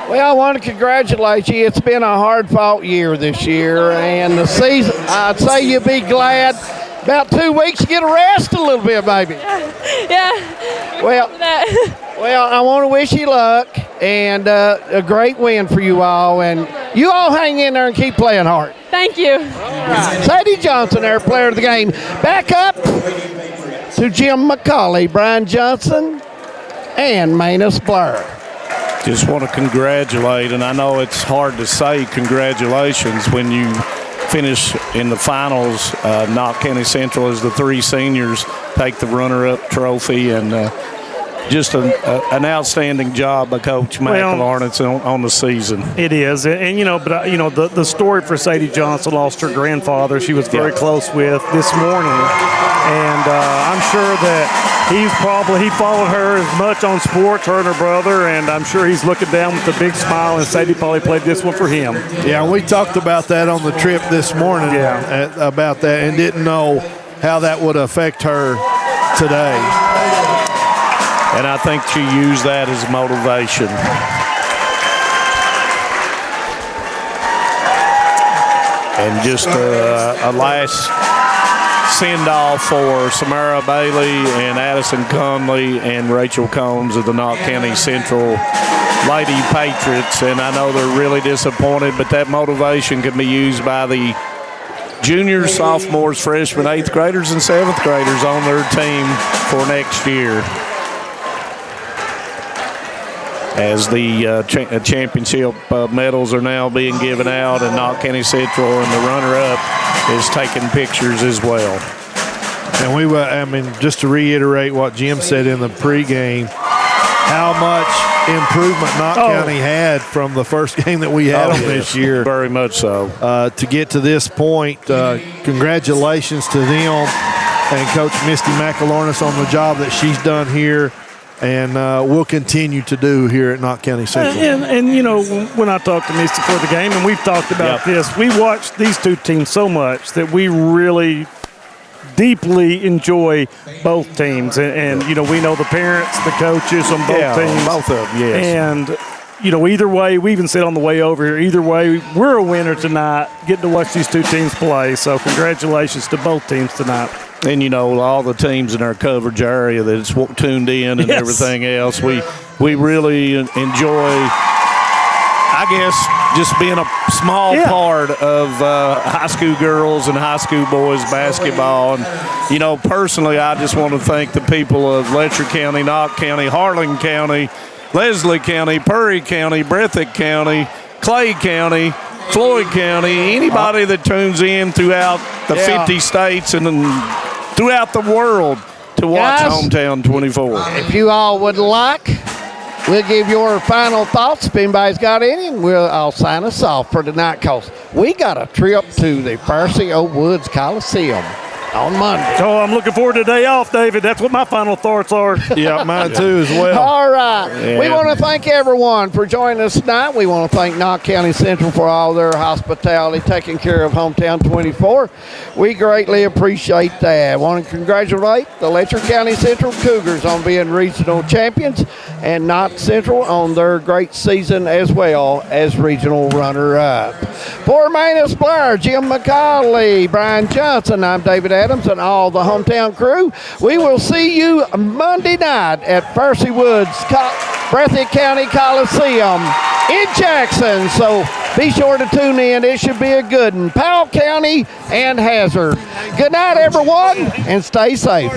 Well, I want to congratulate you. It's been a hard-fought year this year, and the season, I'd say you'll be glad. About 2 weeks to get a rest a little bit, maybe. Yeah. Well, I want to wish you luck and a great win for you all. And you all hang in there and keep playing hard. Thank you. Right. Sadie Johnson, our player of the game. Back up to Jim McCauley, Brian Johnson, and Manus Blair. Just want to congratulate, and I know it's hard to say congratulations when you finish in the finals. Knott County Central, as the three seniors take the runner-up trophy, and just an outstanding job by Coach McElharnitz on the season. It is, and the story for Sadie Johnson, lost her grandfather. She was very close with this morning, and I'm sure that he followed her as much on sports, her and her brother, and I'm sure he's looking down with a big smile, and Sadie probably played this one for him. Yeah, we talked about that on the trip this morning, about that, and didn't know how that would affect her today. And I think she used that as motivation. And just a last send-off for Samara Bailey and Addison Conley and Rachel Combs of the Knott County Central Lady Patriots. And I know they're really disappointed, but that motivation can be used by the juniors, sophomores, freshmen, 8th graders, and 7th graders on their team for next year. As the championship medals are now being given out, and Knott County Central and the runner-up is taking pictures as well. And just to reiterate what Jim said in the pregame, how much improvement Knott County had from the first game that we had this year. Very much so. To get to this point, congratulations to them and Coach Misty McElharnitz on the job that she's done here. And we'll continue to do here at Knott County Central. And when I talked to Misty for the game, and we've talked about this, we watched these two teams so much that we really deeply enjoy both teams. And we know the parents, the coaches on both teams. Both of them, yes. And, either way, we even said on the way over here, either way, we're a winner tonight, getting to watch these two teams play. So congratulations to both teams tonight. And, all the teams in our coverage area that's tuned in and everything else, we really enjoy, I guess, just being a small part of high school girls and high school boys basketball. And, personally, I just want to thank the people of Letcher County, Knott County, Harlan County, Leslie County, Perry County, Breathitt County, Clay County, Floyd County, anybody that tunes in throughout the 50 states and throughout the world to watch Hometown 24. If you all would like, we'll give your final thoughts. If anybody's got any, I'll sign us off for tonight, because we got a trip to the Farcy Oak Woods Coliseum. on Monday. Oh, I'm looking forward to the day off, David. That's what my final thoughts are. Yeah, mine too as well. All right. Yeah. We want to thank everyone for joining us tonight. We want to thank Knott County Central for all their hospitality, taking care of Hometown 24. We greatly appreciate that. I want to congratulate the Letcher County Central Cougars on being regional champions and Knott Central on their great season as well as regional runner-up. For Manus Blair, Jim McCauley, Brian Johnson, I'm David Adams, and all the Hometown crew. We will see you Monday night at Percy Woods Breathitt County Coliseum in Jackson. So be sure to tune in. It should be a good one. Powell County and Hazard. Good night, everyone, and stay safe.